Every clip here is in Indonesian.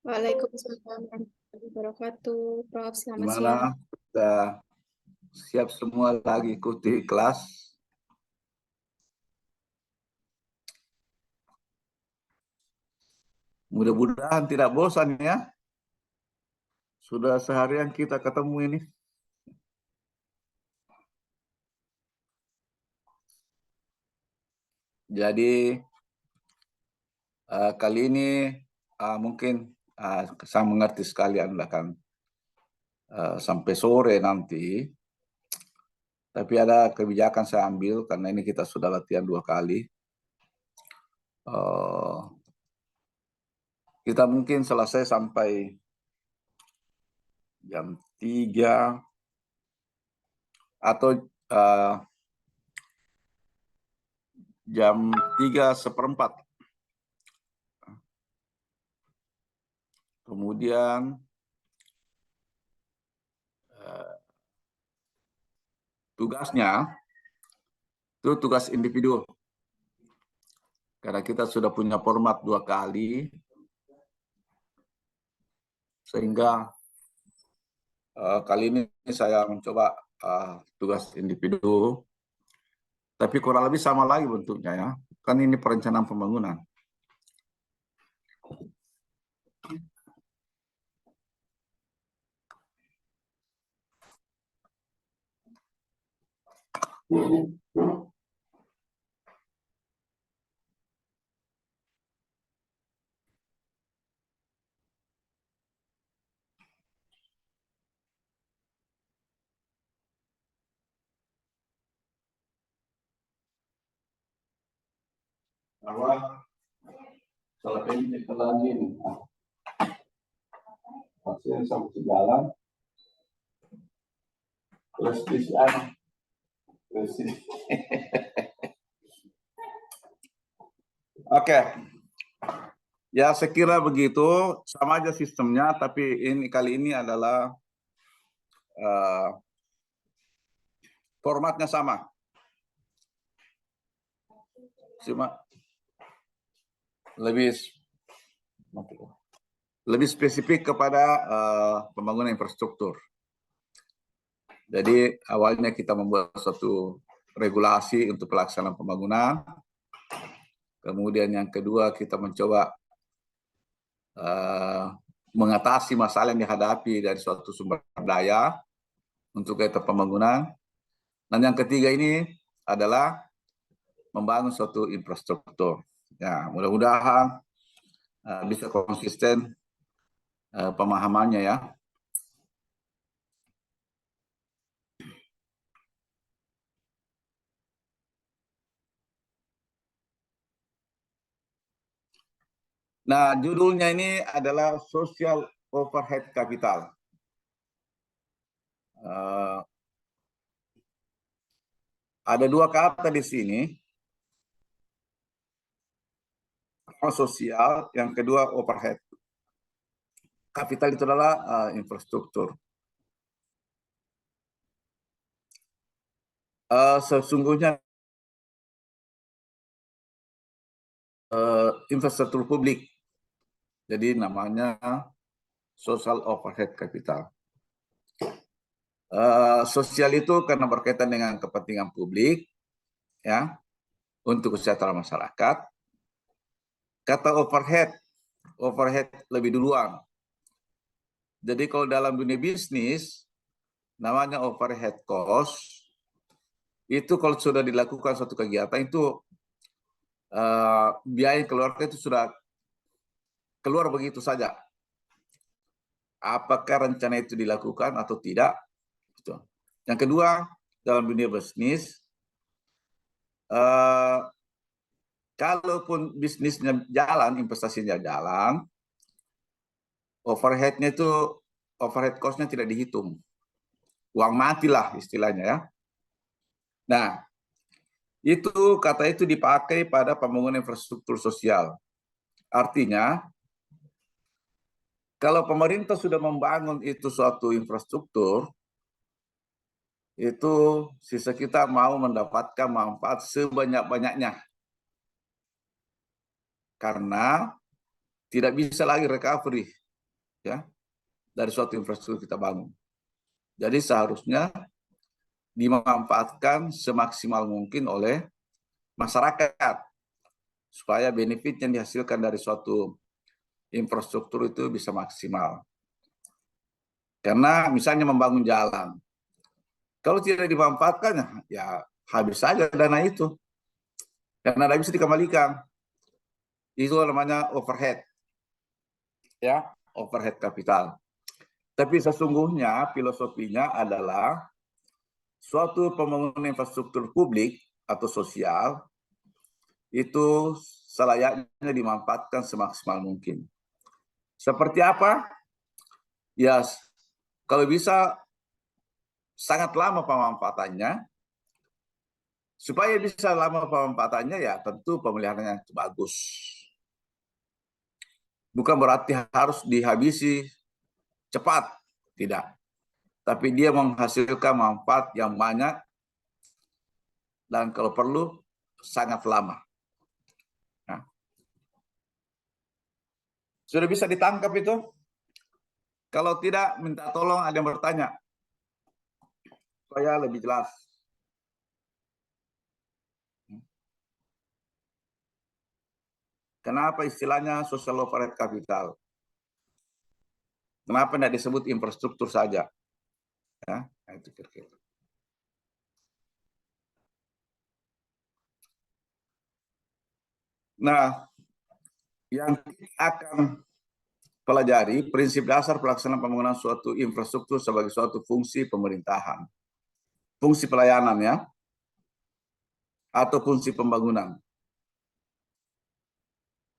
Waalaikumsalam warahmatullahi wabarakatuh. Prof, selamat Gimana? siang. Sudah siap semua lagi ikuti kelas? Mudah-mudahan tidak bosan ya. Sudah seharian kita ketemu ini. Jadi kali ini mungkin saya mengerti sekalian akan sampai sore nanti. Tapi ada kebijakan saya ambil karena ini kita sudah latihan 2 kali. Kita mungkin selesai sampai jam 3 atau jam 3:15. Kemudian tugasnya itu tugas individu. Karena kita sudah punya format 2 kali, sehingga kali ini saya mencoba tugas individu, tapi kurang lebih sama lagi bentuknya ya. Kan ini perencanaan pembangunan. Bahwa salah ini lagi nih, pasien sampai jalan, terus PCR, Oke, ya saya kira begitu, sama aja sistemnya, tapi ini kali ini adalah formatnya sama. Cuma lebih spesifik kepada pembangunan infrastruktur. Jadi awalnya kita membuat suatu regulasi untuk pelaksanaan pembangunan. Kemudian yang kedua kita mencoba mengatasi masalah yang dihadapi dari suatu sumber daya untuk kaitan pembangunan. Dan yang ketiga ini adalah membangun suatu infrastruktur. Ya, mudah-mudahan bisa konsisten pemahamannya ya. Nah, judulnya ini adalah Social Overhead Capital. Ada 2 kata di sini. Pertama sosial, yang kedua overhead. Kapital itu adalah infrastruktur. Sesungguhnya infrastruktur publik. Jadi namanya social overhead capital. Sosial itu karena berkaitan dengan kepentingan publik, ya, untuk kesejahteraan masyarakat. Kata overhead lebih duluan. Jadi kalau dalam dunia bisnis, namanya overhead cost, itu kalau sudah dilakukan suatu kegiatan itu biaya keluarga itu sudah keluar begitu saja. Apakah rencana itu dilakukan atau tidak? Yang kedua, dalam dunia bisnis, kalaupun bisnisnya jalan, investasinya jalan, overhead cost-nya tidak dihitung. Uang mati lah istilahnya ya. Nah, kata itu dipakai pada pembangunan infrastruktur sosial. Artinya, kalau pemerintah sudah membangun itu suatu infrastruktur, itu sisa kita mau mendapatkan manfaat sebanyak-banyaknya. Karena tidak bisa lagi recovery ya, dari suatu infrastruktur kita bangun. Jadi seharusnya dimanfaatkan semaksimal mungkin oleh masyarakat supaya benefit yang dihasilkan dari suatu infrastruktur itu bisa maksimal. Karena misalnya membangun jalan, kalau tidak dimanfaatkan ya habis saja dana itu, karena tidak bisa dikembalikan. Itu namanya overhead, ya, overhead kapital. Tapi sesungguhnya filosofinya adalah suatu pembangunan infrastruktur publik atau sosial itu selayaknya dimanfaatkan semaksimal mungkin. Seperti apa? Ya, kalau bisa sangat lama pemanfaatannya. Supaya bisa lama pemanfaatannya ya tentu pemeliharaannya bagus. Bukan berarti harus dihabisi cepat, tidak. Tapi dia menghasilkan manfaat yang banyak dan kalau perlu sangat lama. Nah, sudah bisa ditangkap itu? Kalau tidak, minta tolong ada yang bertanya. Supaya lebih jelas. Kenapa istilahnya social overhead capital? Kenapa tidak disebut infrastruktur saja? Ya, itu kira-kira. Nah, yang akan pelajari prinsip dasar pelaksanaan pembangunan suatu infrastruktur sebagai suatu fungsi pemerintahan, fungsi pelayanan ya, atau fungsi pembangunan.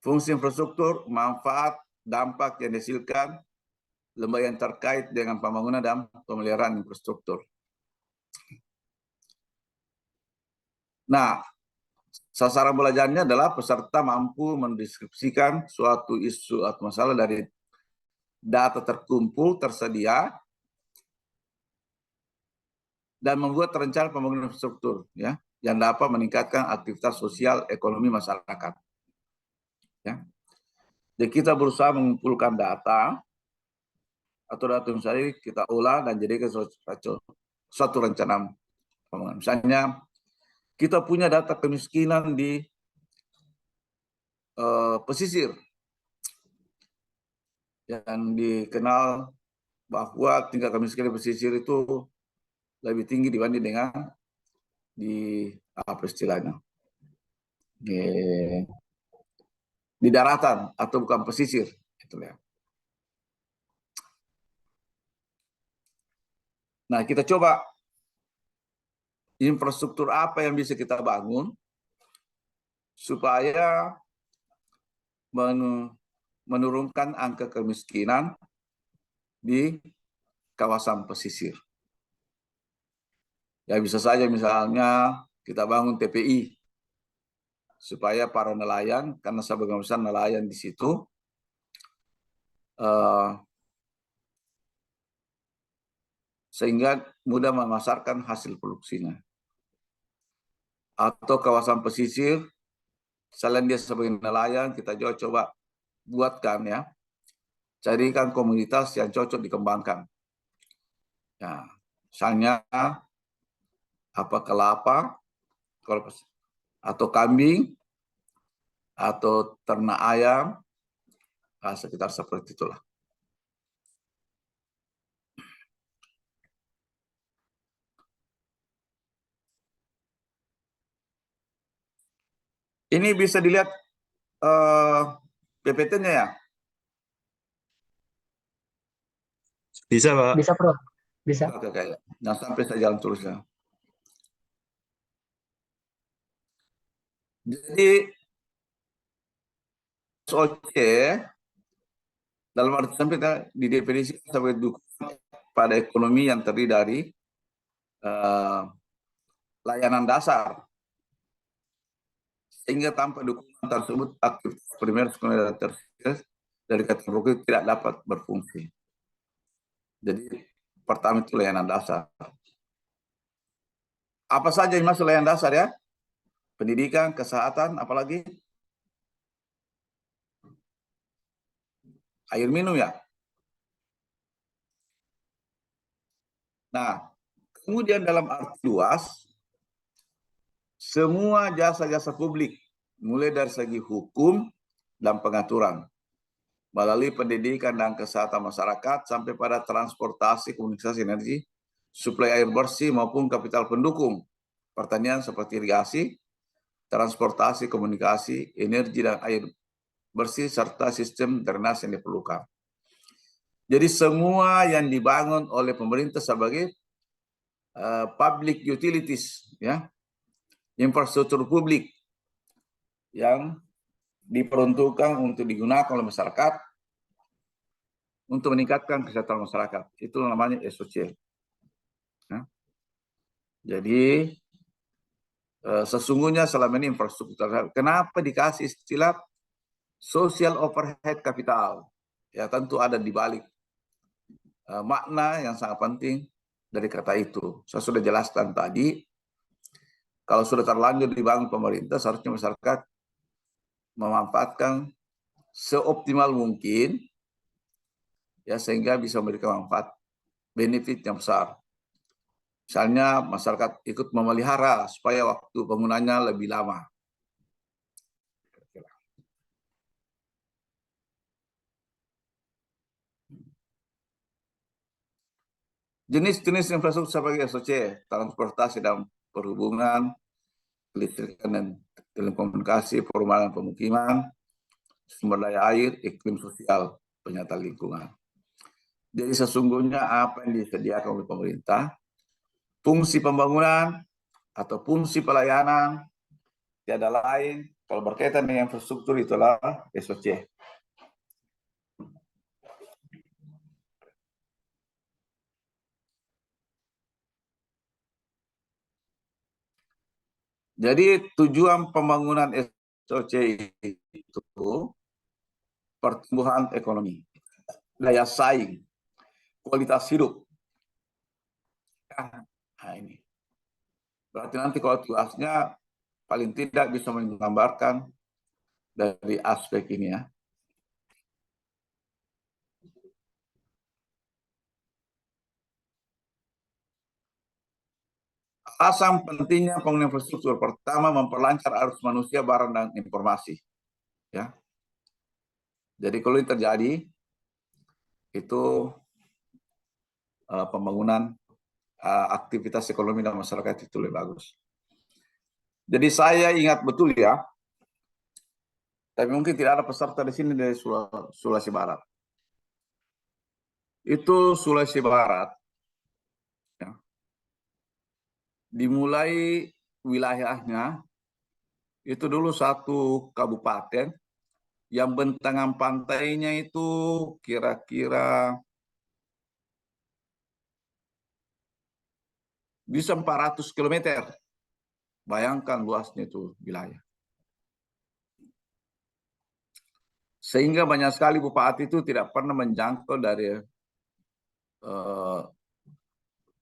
Fungsi infrastruktur, manfaat, dampak yang dihasilkan lembaga yang terkait dengan pembangunan dan pemeliharaan infrastruktur. Nah, sasaran belajarnya adalah peserta mampu mendeskripsikan suatu isu atau masalah dari data terkumpul, tersedia, dan membuat rencana pembangunan infrastruktur ya, yang dapat meningkatkan aktivitas sosial ekonomi masyarakat. Ya. Jadi kita berusaha mengumpulkan data atau data yang saya kita olah dan jadikan suatu rencana pembangunan. Misalnya kita punya data kemiskinan di pesisir yang dikenal bahwa tingkat kemiskinan di pesisir itu lebih tinggi dibanding dengan di apa istilahnya di daratan atau bukan pesisir itu ya. Nah, kita coba infrastruktur apa yang bisa kita bangun supaya menurunkan angka kemiskinan di kawasan pesisir. Ya bisa saja misalnya kita bangun TPI supaya para nelayan, karena sebagian besar nelayan di situ, sehingga mudah memasarkan hasil produksinya. Atau kawasan pesisir, selain dia sebagai nelayan, kita juga coba buatkan ya, carikan komunitas yang cocok dikembangkan. Ya, misalnya apa kelapa, atau kambing, atau ternak ayam, sekitar seperti itulah. Ini bisa dilihat PPT-nya ya? Bisa, Pak. Bisa, Prof. Bisa. Oke, oke. Nah, sampai saya jalan terus ya. Jadi, SOC dalam arti kita didefinisikan sebagai dukungan pada ekonomi yang terdiri dari layanan dasar. Sehingga tanpa dukungan tersebut aktivitas primer, sekunder, dan tersier dari kategori tidak dapat berfungsi. Jadi pertama itu layanan dasar. Apa saja yang masuk layanan dasar ya? Pendidikan, kesehatan, apalagi air minum ya. Nah, kemudian dalam arti luas, semua jasa-jasa publik, mulai dari segi hukum dan pengaturan, melalui pendidikan dan kesehatan masyarakat, sampai pada transportasi, komunikasi, energi, suplai air bersih maupun kapital pendukung, pertanian seperti irigasi, transportasi, komunikasi, energi dan air bersih, serta sistem drainase yang diperlukan. Jadi semua yang dibangun oleh pemerintah sebagai public utilities, ya, infrastruktur publik yang diperuntukkan untuk digunakan oleh masyarakat untuk meningkatkan kesejahteraan masyarakat. Itu namanya SOC. Ya. Jadi sesungguhnya selama ini infrastruktur, kenapa dikasih istilah social overhead capital? Ya tentu ada di balik makna yang sangat penting dari kata itu. Saya sudah jelaskan tadi, kalau sudah terlanjur dibangun pemerintah, seharusnya masyarakat memanfaatkan seoptimal mungkin, ya, sehingga bisa memberikan manfaat, benefit yang besar. Misalnya masyarakat ikut memelihara supaya waktu penggunanya lebih lama. Jenis-jenis infrastruktur sebagai SOC, transportasi dan perhubungan, kelistrikan dan telekomunikasi, perumahan pemukiman, sumber daya air, iklim sosial, penyata lingkungan. Jadi sesungguhnya apa yang disediakan oleh pemerintah, fungsi pembangunan atau fungsi pelayanan, tiada lain kalau berkaitan dengan infrastruktur itulah SOC. Jadi tujuan pembangunan SOC itu pertumbuhan ekonomi, daya saing, kualitas hidup. Nah, ini. Berarti nanti kalau tugasnya paling tidak bisa menggambarkan dari aspek ini, ya. Alasan pentingnya pembangunan infrastruktur, pertama memperlancar arus manusia, barang dan informasi, ya. Jadi kalau ini terjadi, itu pembangunan aktivitas ekonomi dan masyarakat itu lebih bagus. Jadi saya ingat betul, ya, tapi mungkin tidak ada peserta di sini dari Sulawesi Barat. Itu Sulawesi Barat, ya, dimulai wilayahnya itu dulu satu kabupaten yang bentangan pantainya itu kira-kira bisa 400 km. Bayangkan luasnya itu wilayah. Sehingga banyak sekali bupati itu tidak pernah menjangkau dari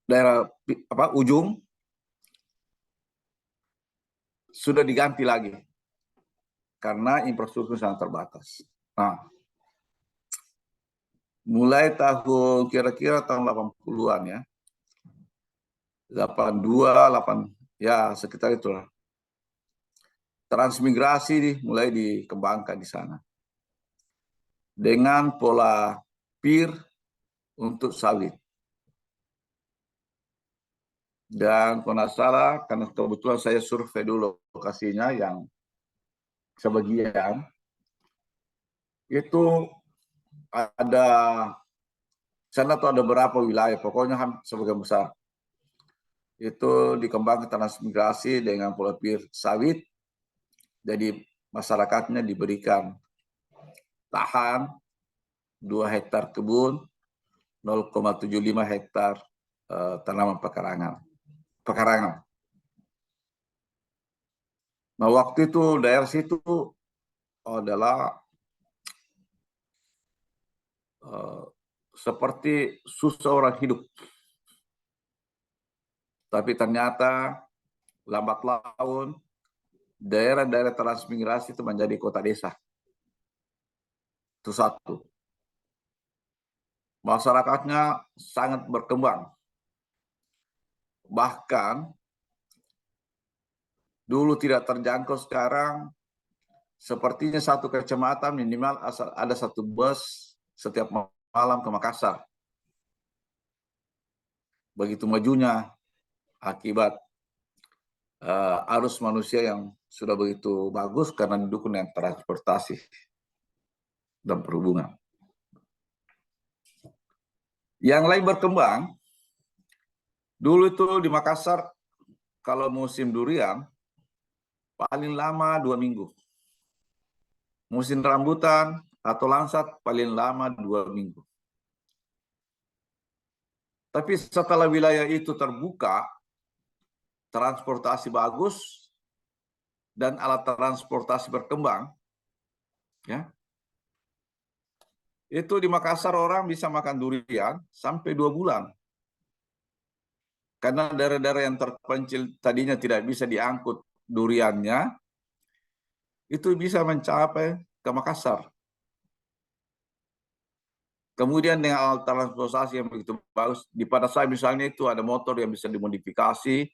daerah ujung, sudah diganti lagi karena infrastruktur sangat terbatas. Nah, mulai tahun kira-kira tahun 80-an, ya, 82, 8, ya sekitar itulah. Transmigrasi mulai dikembangkan di sana dengan pola PIR untuk sawit. Dan kalau tidak salah, karena kebetulan saya survei dulu lokasinya yang sebagian, itu ada, sana tuh ada beberapa wilayah, pokoknya sebagian besar. Itu dikembangkan transmigrasi dengan pola PIR sawit, jadi masyarakatnya diberikan lahan 2 hektar kebun, 0,75 hektar tanaman pekarangan. Nah, waktu itu daerah situ adalah seperti susah orang hidup. Tapi ternyata lambat laun daerah-daerah transmigrasi itu menjadi kota desa. Itu satu. Masyarakatnya sangat berkembang. Bahkan dulu tidak terjangkau, sekarang sepertinya satu kecamatan minimal ada satu bus setiap malam ke Makassar. Begitu majunya akibat arus manusia yang sudah begitu bagus karena didukung dengan transportasi dan perhubungan. Yang lain berkembang, dulu itu di Makassar kalau musim durian paling lama 2 minggu. Musim rambutan atau langsat paling lama 2 minggu. Tapi setelah wilayah itu terbuka, transportasi bagus, dan alat transportasi berkembang, ya, itu di Makassar orang bisa makan durian sampai 2 bulan. Karena daerah-daerah yang terpencil tadinya tidak bisa diangkut duriannya, itu bisa mencapai ke Makassar. Kemudian dengan alat transportasi yang begitu bagus, di Padasai misalnya itu ada motor yang bisa dimodifikasi,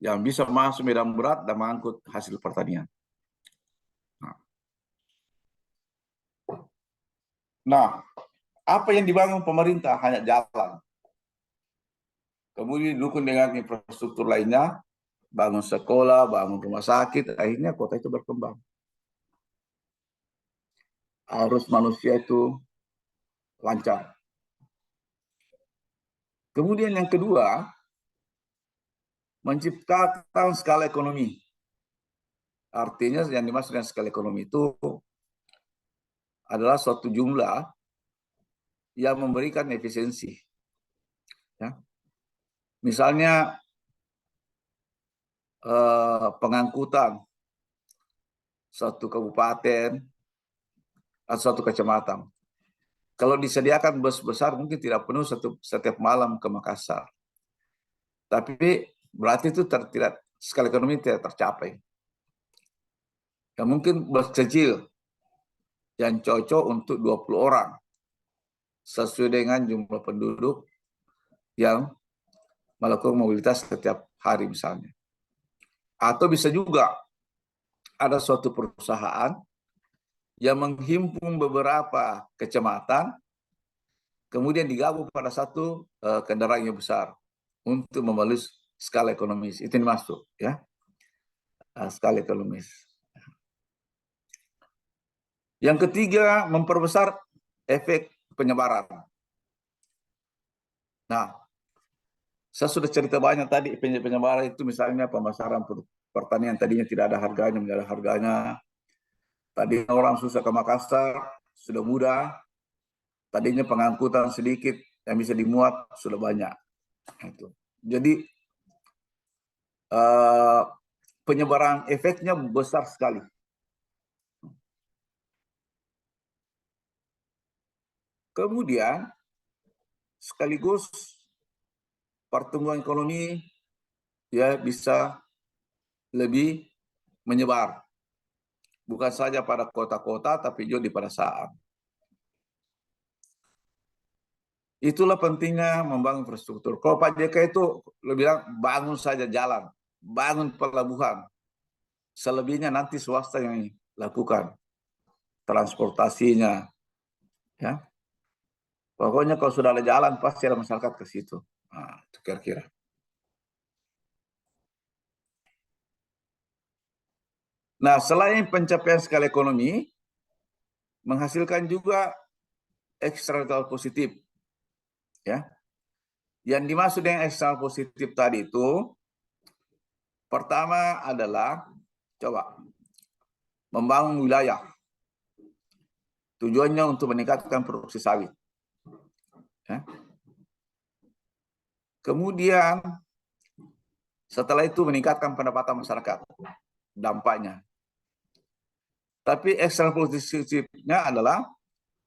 yang bisa masuk medan berat dan mengangkut hasil pertanian. Nah, apa yang dibangun pemerintah hanya jalan. Kemudian didukung dengan infrastruktur lainnya, bangun sekolah, bangun rumah sakit, akhirnya kota itu berkembang. Arus manusia itu lancar. Kemudian yang kedua, menciptakan skala ekonomi. Artinya yang dimaksud dengan skala ekonomi itu adalah suatu jumlah yang memberikan efisiensi. Ya. Misalnya pengangkutan suatu kabupaten atau suatu kecamatan. Kalau disediakan bus besar mungkin tidak penuh setiap malam ke Makassar. Tapi berarti itu tidak, skala ekonomi tidak tercapai. Ya, mungkin bus kecil yang cocok untuk 20 orang sesuai dengan jumlah penduduk yang melakukan mobilitas setiap hari misalnya. Atau bisa juga ada suatu perusahaan yang menghimpun beberapa kecamatan, kemudian digabung pada satu kendaraan yang besar untuk memenuhi skala ekonomis. Itu dimaksud, ya, skala ekonomis. Yang ketiga, memperbesar efek penyebaran. Nah, saya sudah cerita banyak tadi penyebaran itu, misalnya pemasaran pertanian tadinya tidak ada harganya menjadi ada harganya. Tadi orang susah ke Makassar sudah mudah. Tadinya pengangkutan sedikit yang bisa dimuat sudah banyak. Itu. Jadi penyebaran efeknya besar sekali. Kemudian sekaligus pertumbuhan ekonomi ya bisa lebih menyebar. Bukan saja pada kota-kota tapi juga di pedesaan. Itulah pentingnya membangun infrastruktur. Kalau Pak JK itu lebih bilang bangun saja jalan, bangun pelabuhan. Selebihnya nanti swasta yang lakukan transportasinya. Ya. Pokoknya kalau sudah ada jalan pasti ada masyarakat ke situ. Nah, itu kira-kira. Nah, selain pencapaian skala ekonomi, menghasilkan juga eksternal positif. Ya. Yang dimaksud dengan eksternal positif tadi itu, pertama adalah coba membangun wilayah. Tujuannya untuk meningkatkan produksi sawit. Ya. Kemudian setelah itu meningkatkan pendapatan masyarakat. Dampaknya. Tapi eksternal positifnya adalah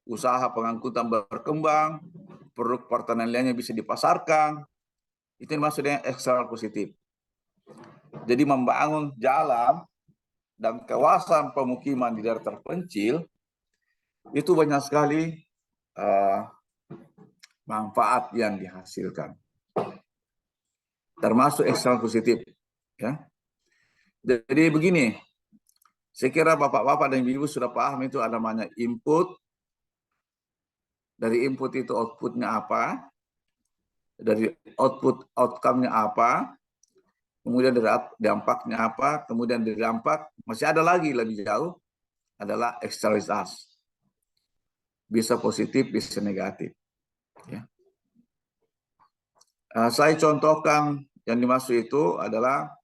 usaha pengangkutan berkembang, produk pertanian lainnya bisa dipasarkan. Itu maksudnya eksternal positif. Jadi membangun jalan dan kawasan pemukiman di daerah terpencil itu banyak sekali manfaat yang dihasilkan. termasuk eksternal positif. Ya. Jadi begini, saya kira bapak-bapak dan ibu sudah paham itu ada namanya input. Dari input itu outputnya apa, dari output outcome-nya apa, kemudian dari dampaknya apa, kemudian dari dampak masih ada lagi lebih jauh adalah eksternalitas. Bisa positif, bisa negatif. Ya. Saya contohkan yang dimaksud itu adalah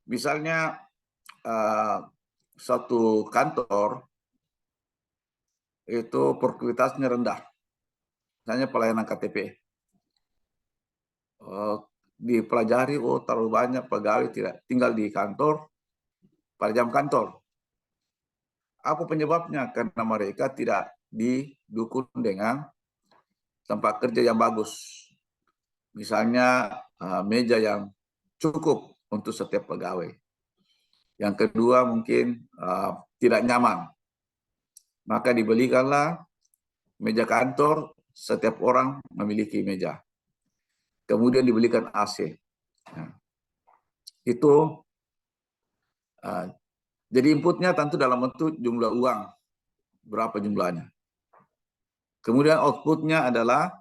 misalnya suatu kantor itu produktivitasnya rendah, misalnya pelayanan KTP. Dipelajari, terlalu banyak pegawai tidak tinggal di kantor pada jam kantor. Apa penyebabnya? Karena mereka tidak didukung dengan tempat kerja yang bagus. Misalnya meja yang cukup untuk setiap pegawai. Yang kedua mungkin tidak nyaman. Maka dibelikanlah meja kantor, setiap orang memiliki meja. Kemudian dibelikan AC. Nah, itu jadi inputnya tentu dalam bentuk jumlah uang. Berapa jumlahnya. Kemudian outputnya adalah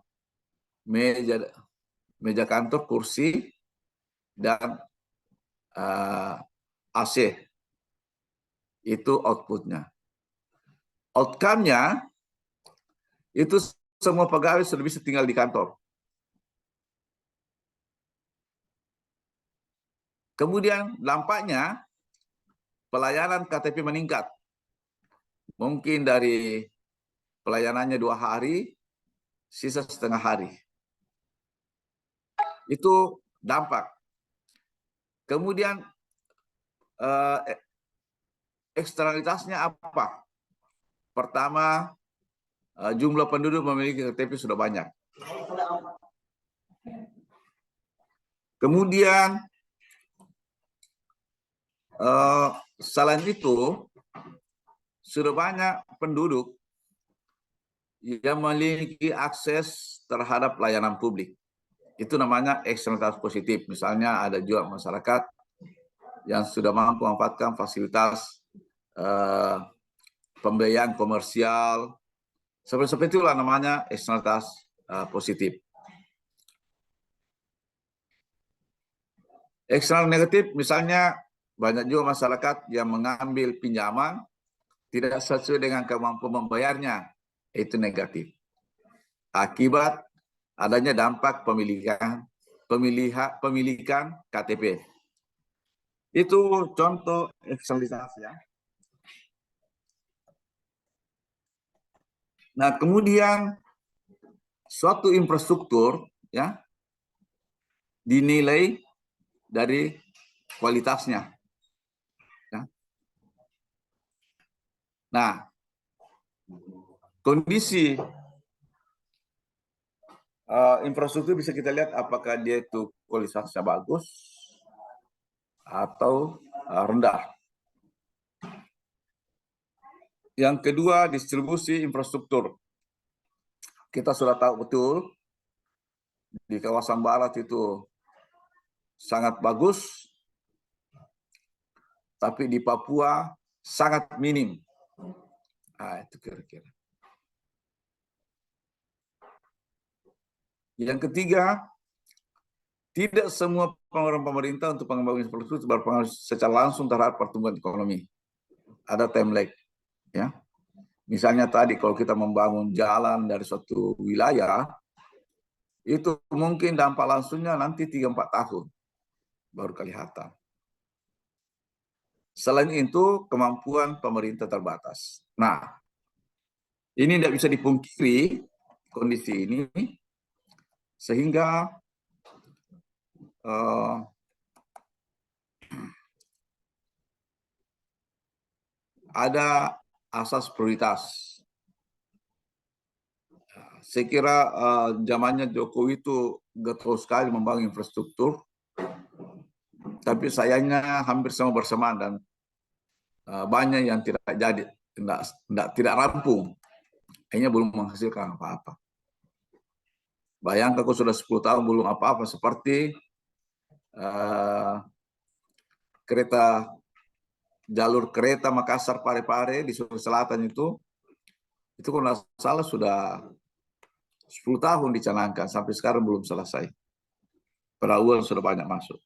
meja kantor, kursi, dan AC. Itu outputnya. Outcome-nya itu semua pegawai sudah bisa tinggal di kantor. Kemudian dampaknya pelayanan KTP meningkat. Mungkin dari pelayanannya 2 hari, sisa setengah hari. Itu dampak. Kemudian eksternalitasnya apa? Pertama, jumlah penduduk memiliki KTP sudah banyak. Kemudian selain itu, sudah banyak penduduk yang memiliki akses terhadap layanan publik. Itu namanya eksternalitas positif. Misalnya ada juga masyarakat yang sudah mampu memanfaatkan fasilitas pembiayaan komersial. Seperti itulah namanya eksternalitas positif. Eksternal negatif misalnya banyak juga masyarakat yang mengambil pinjaman tidak sesuai dengan kemampuan membayarnya. Itu negatif. Akibat adanya dampak pemilikan KTP. Itu contoh eksternalitas ya. Nah, kemudian suatu infrastruktur ya dinilai dari kualitasnya. Ya. Nah, kondisi infrastruktur bisa kita lihat apakah dia itu kualitasnya bagus atau rendah. Yang kedua, distribusi infrastruktur. Kita sudah tahu betul di kawasan barat itu sangat bagus, tapi di Papua sangat minim. Nah, itu kira-kira. Yang ketiga, tidak semua pengeluaran pemerintah untuk pengembangan infrastruktur berpengaruh secara langsung terhadap pertumbuhan ekonomi. Ada time lag. Ya. Misalnya tadi kalau kita membangun jalan dari suatu wilayah, itu mungkin dampak langsungnya nanti 3-4 tahun baru kelihatan. Selain itu, kemampuan pemerintah terbatas. Nah, ini tidak bisa dipungkiri kondisi ini, sehingga ada asas prioritas. Saya kira zamannya Jokowi itu getol sekali membangun infrastruktur, tapi sayangnya hampir semua bersamaan dan banyak yang tidak jadi, tidak rampung, akhirnya belum menghasilkan apa-apa. Bayangkan kalau sudah 10 tahun belum apa-apa, seperti kereta jalur kereta Makassar Parepare di Sulawesi Selatan itu kalau nggak salah sudah 10 tahun dicanangkan, sampai sekarang belum selesai. Padahal uang sudah banyak masuk.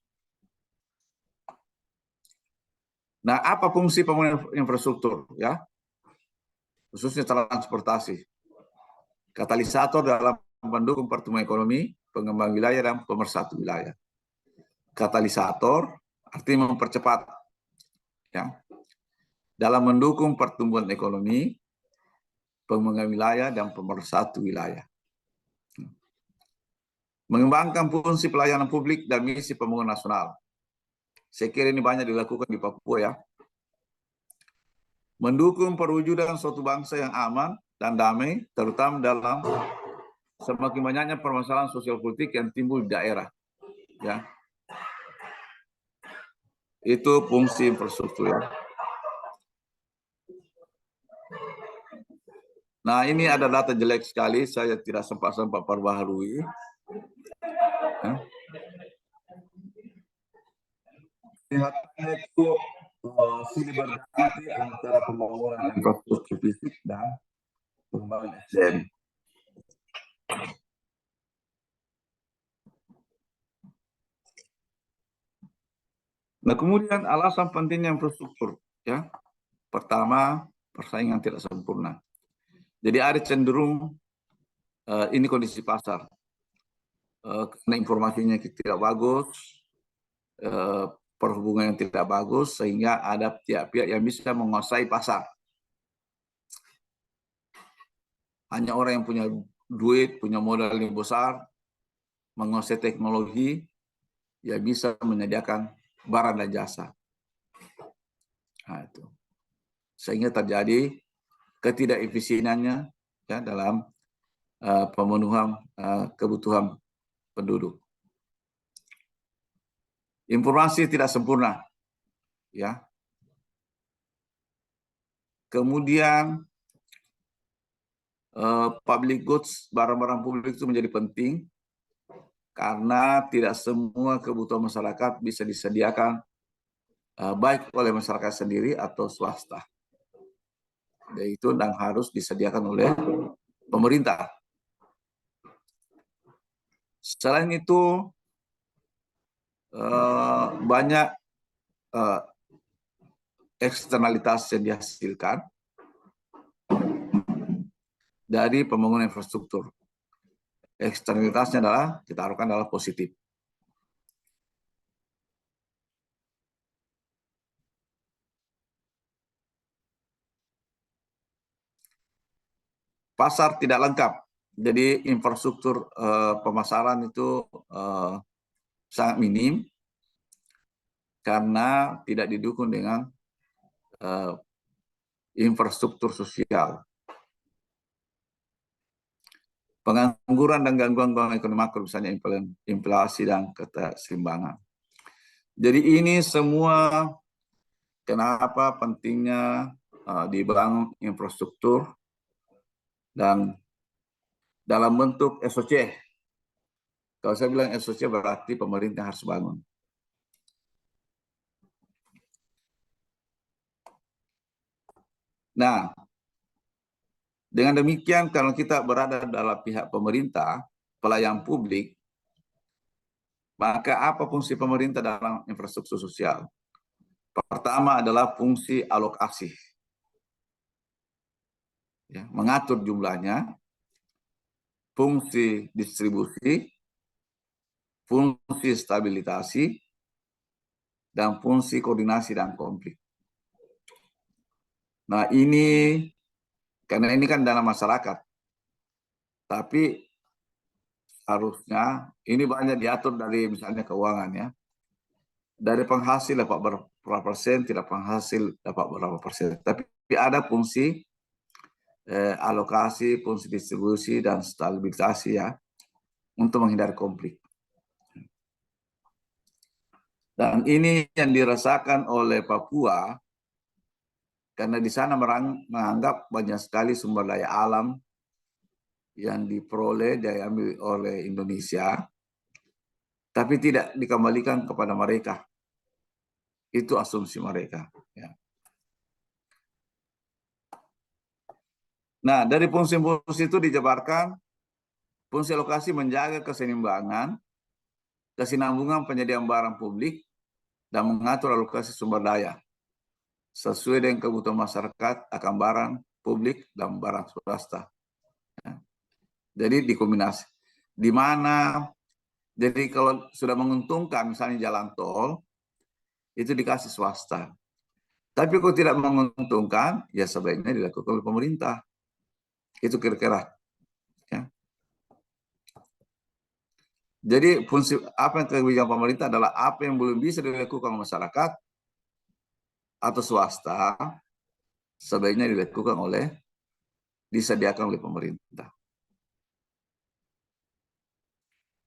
Nah, apa fungsi pembangunan infrastruktur, ya? Khususnya transportasi. Katalisator dalam mendukung pertumbuhan ekonomi, pengembangan wilayah, dan pemersatu wilayah. Katalisator artinya mempercepat, ya, dalam mendukung pertumbuhan ekonomi, pengembangan wilayah, dan pemersatu wilayah. Mengembangkan fungsi pelayanan publik dan misi pembangunan nasional. Saya kira ini banyak dilakukan di Papua, ya. Mendukung perwujudan suatu bangsa yang aman dan damai, terutama dalam semakin banyaknya permasalahan sosial politik yang timbul di daerah, ya. Itu fungsi infrastruktur, ya. Nah, ini ada data jelek sekali, saya tidak sempat perbaharui. Ya. Lihatnya itu silih berganti antara pembangunan infrastruktur fisik dan pembangunan SDM. Nah, kemudian alasan pentingnya infrastruktur, ya. Pertama, persaingan tidak sempurna. Jadi ada cenderung ini kondisi pasar, karena informasinya tidak bagus, perhubungan yang tidak bagus, sehingga ada pihak-pihak yang bisa menguasai pasar. Hanya orang yang punya duit, punya modal yang besar, menguasai teknologi, ya bisa menyediakan barang dan jasa. Nah, itu. Sehingga terjadi ketidakefisienannya, ya, dalam pemenuhan kebutuhan penduduk. Informasi tidak sempurna, ya. Kemudian public goods, barang-barang publik itu menjadi penting karena tidak semua kebutuhan masyarakat bisa disediakan baik oleh masyarakat sendiri atau swasta. Yaitu dan harus disediakan oleh pemerintah. Selain itu banyak eksternalitas yang dihasilkan dari pembangunan infrastruktur. Eksternalitasnya adalah kita harapkan adalah positif. Pasar tidak lengkap, jadi infrastruktur pemasaran itu sangat minim karena tidak didukung dengan infrastruktur sosial. Pengangguran dan gangguan ekonomi makro, misalnya inflasi dan keseimbangan. Jadi ini semua kenapa pentingnya dibangun infrastruktur dan dalam bentuk SOC. Kalau saya bilang SOC berarti pemerintah harus bangun. Nah, dengan demikian kalau kita berada dalam pihak pemerintah, pelayan publik, maka apa fungsi pemerintah dalam infrastruktur sosial? Pertama adalah fungsi alokasi. Ya, mengatur jumlahnya, fungsi distribusi, fungsi stabilisasi, dan fungsi koordinasi dan konflik. Nah ini, karena ini kan dana masyarakat, tapi harusnya ini banyak diatur dari misalnya keuangan, ya. Dari penghasil dapat berapa persen, tidak penghasil dapat berapa persen. Tapi ada fungsi alokasi, fungsi distribusi, dan stabilisasi, ya, untuk menghindari konflik. Dan ini yang dirasakan oleh Papua, karena di sana menganggap banyak sekali sumber daya alam yang diperoleh, diambil oleh Indonesia, tapi tidak dikembalikan kepada mereka. Itu asumsi mereka. Ya. Nah, dari fungsi-fungsi itu dijabarkan, fungsi alokasi menjaga keseimbangan, kesinambungan penyediaan barang publik, dan mengatur alokasi sumber daya sesuai dengan kebutuhan masyarakat akan barang publik dan barang swasta. Ya. Jadi dikombinasi. Di mana, jadi kalau sudah menguntungkan misalnya jalan tol, itu dikasih swasta. Tapi kalau tidak menguntungkan, ya sebaiknya dilakukan oleh pemerintah. Itu kira-kira. Ya. Jadi fungsi apa yang kebijakan pemerintah adalah apa yang belum bisa dilakukan masyarakat atau swasta, sebaiknya dilakukan disediakan oleh pemerintah.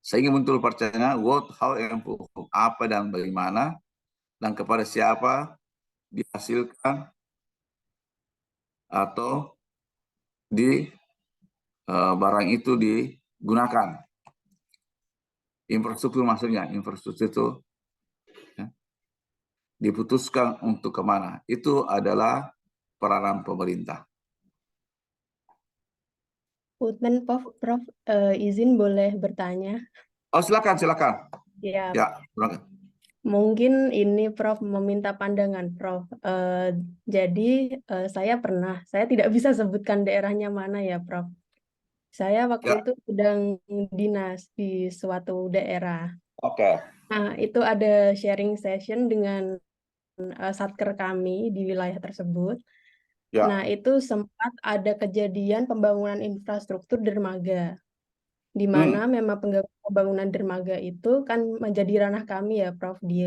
Sehingga muncul pertanyaan what, how, and who, apa dan bagaimana, dan kepada siapa dihasilkan atau barang itu digunakan. Infrastruktur maksudnya, infrastruktur itu ya, diputuskan untuk kemana. Itu adalah peranan pemerintah. Punten, Prof, izin boleh bertanya? Oh, silakan. Ya, Ya, silakan. mungkin ini Prof meminta pandangan Prof. Jadi saya tidak bisa sebutkan daerahnya mana ya Prof. Saya waktu Ya. itu sedang dinas di suatu daerah. Oke. Nah, itu ada sharing session dengan satker kami di wilayah tersebut. Ya. Nah, itu sempat ada kejadian pembangunan infrastruktur dermaga, di mana memang pembangunan dermaga itu kan menjadi ranah kami ya, Prof, di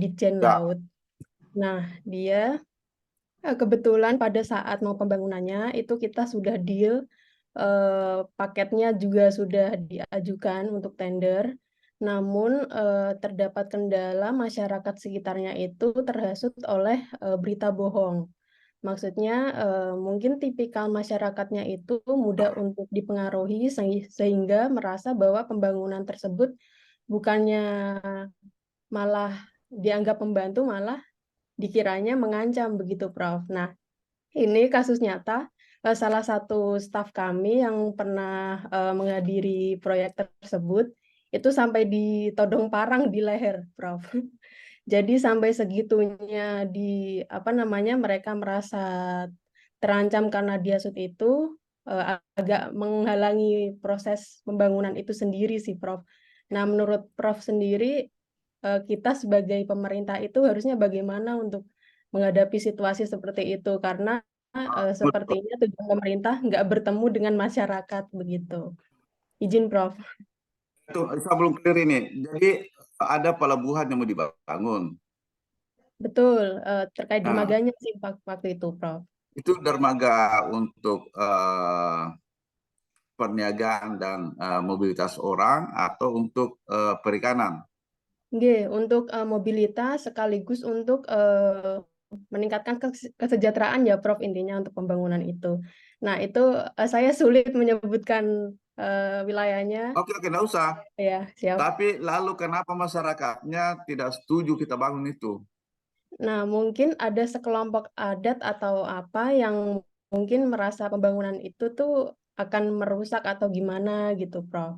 Ditjen Ya. Laut. Nah, dia kebetulan pada saat mau pembangunannya itu kita sudah deal, paketnya juga sudah diajukan untuk tender. Namun terdapat kendala masyarakat sekitarnya itu terhasut oleh berita bohong. Maksudnya mungkin tipikal masyarakatnya itu mudah untuk dipengaruhi sehingga merasa bahwa pembangunan tersebut bukannya malah dianggap membantu, malah dikiranya mengancam begitu, Prof. Nah, ini kasus nyata. Salah satu staf kami yang pernah menghadiri proyek tersebut itu sampai ditodong parang di leher, Prof. Jadi sampai segitunya mereka merasa terancam karena dihasut itu agak menghalangi proses pembangunan itu sendiri sih, Prof. Nah, menurut Prof sendiri kita sebagai pemerintah itu harusnya bagaimana untuk menghadapi situasi seperti itu karena sepertinya tujuan pemerintah nggak bertemu dengan masyarakat begitu. Izin, Prof. Itu saya belum clear ini. Jadi ada pelabuhan yang mau dibangun. Betul, terkait Nah, dermaganya sih waktu itu, Prof. itu dermaga untuk perniagaan dan mobilitas orang atau untuk perikanan? Nggih, untuk mobilitas sekaligus untuk meningkatkan kesejahteraan ya, Prof, intinya untuk pembangunan itu. Nah, itu saya sulit menyebutkan wilayahnya. Oke, enggak usah. Ya, siap. Tapi lalu kenapa masyarakatnya tidak setuju kita bangun itu? Nah, mungkin ada sekelompok adat atau apa yang mungkin merasa pembangunan itu tuh akan merusak atau gimana gitu, Prof.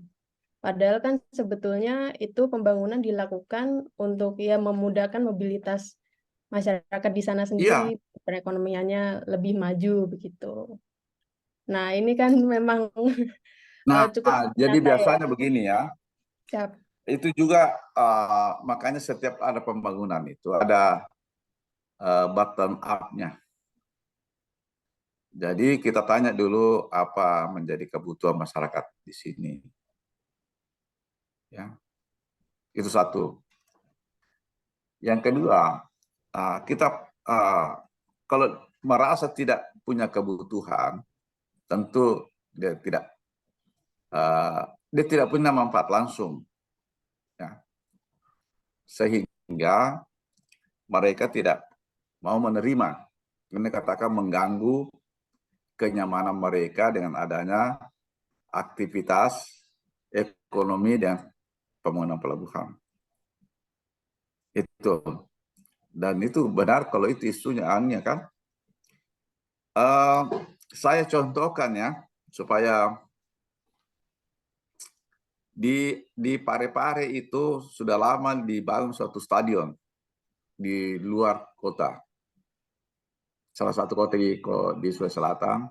Padahal kan sebetulnya itu pembangunan dilakukan untuk ya memudahkan mobilitas masyarakat di sana Iya. sendiri, perekonomiannya lebih maju begitu. Nah, ini kan memang Nah, cukup jadi nyata ya. biasanya begini ya. Siap. Itu juga makanya setiap ada pembangunan itu ada bottom up-nya. Jadi kita tanya dulu apa menjadi kebutuhan masyarakat di sini. Ya, itu satu. Yang kedua, kita kalau merasa tidak punya kebutuhan, tentu dia tidak punya manfaat langsung, ya. Sehingga mereka tidak mau menerima, ini katakan mengganggu kenyamanan mereka dengan adanya aktivitas ekonomi dan pembangunan pelabuhan. Itu. Dan itu benar kalau itu isunya Anya kan. Saya contohkan ya, supaya di Parepare itu sudah lama dibangun suatu stadion di luar kota. Salah satu kota di Sulawesi Selatan.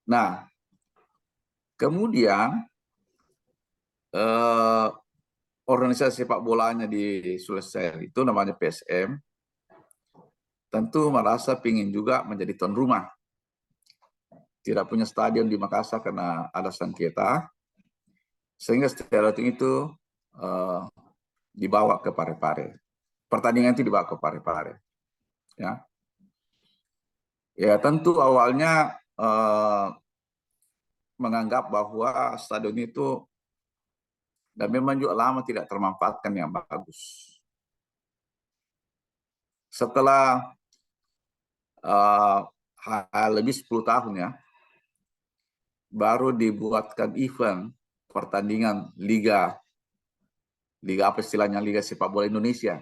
Nah, kemudian organisasi sepak bolanya di Sulawesi itu namanya PSM, tentu merasa ingin juga menjadi tuan rumah. Tidak punya stadion di Makassar karena ada sengketa, sehingga stadion itu dibawa ke Parepare. Pertandingan itu dibawa ke Parepare. Ya, ya tentu awalnya menganggap bahwa stadion itu dan memang juga lama tidak termanfaatkan yang bagus. Setelah lebih 10 tahun ya, baru dibuatkan event pertandingan Liga apa istilahnya, Liga Sepak Bola Indonesia.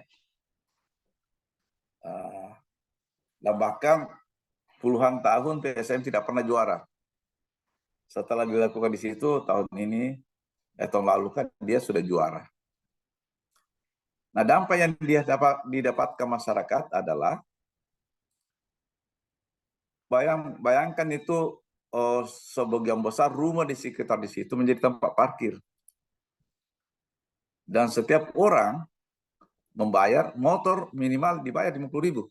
Dan bahkan puluhan tahun PSM tidak pernah juara. Setelah dilakukan di situ tahun ini, tahun lalu kan dia sudah juara. Nah, dampak yang dia didapatkan masyarakat adalah bayangkan itu sebagian besar rumah di sekitar di situ menjadi tempat parkir. Dan setiap orang membayar motor minimal dibayar 50.000.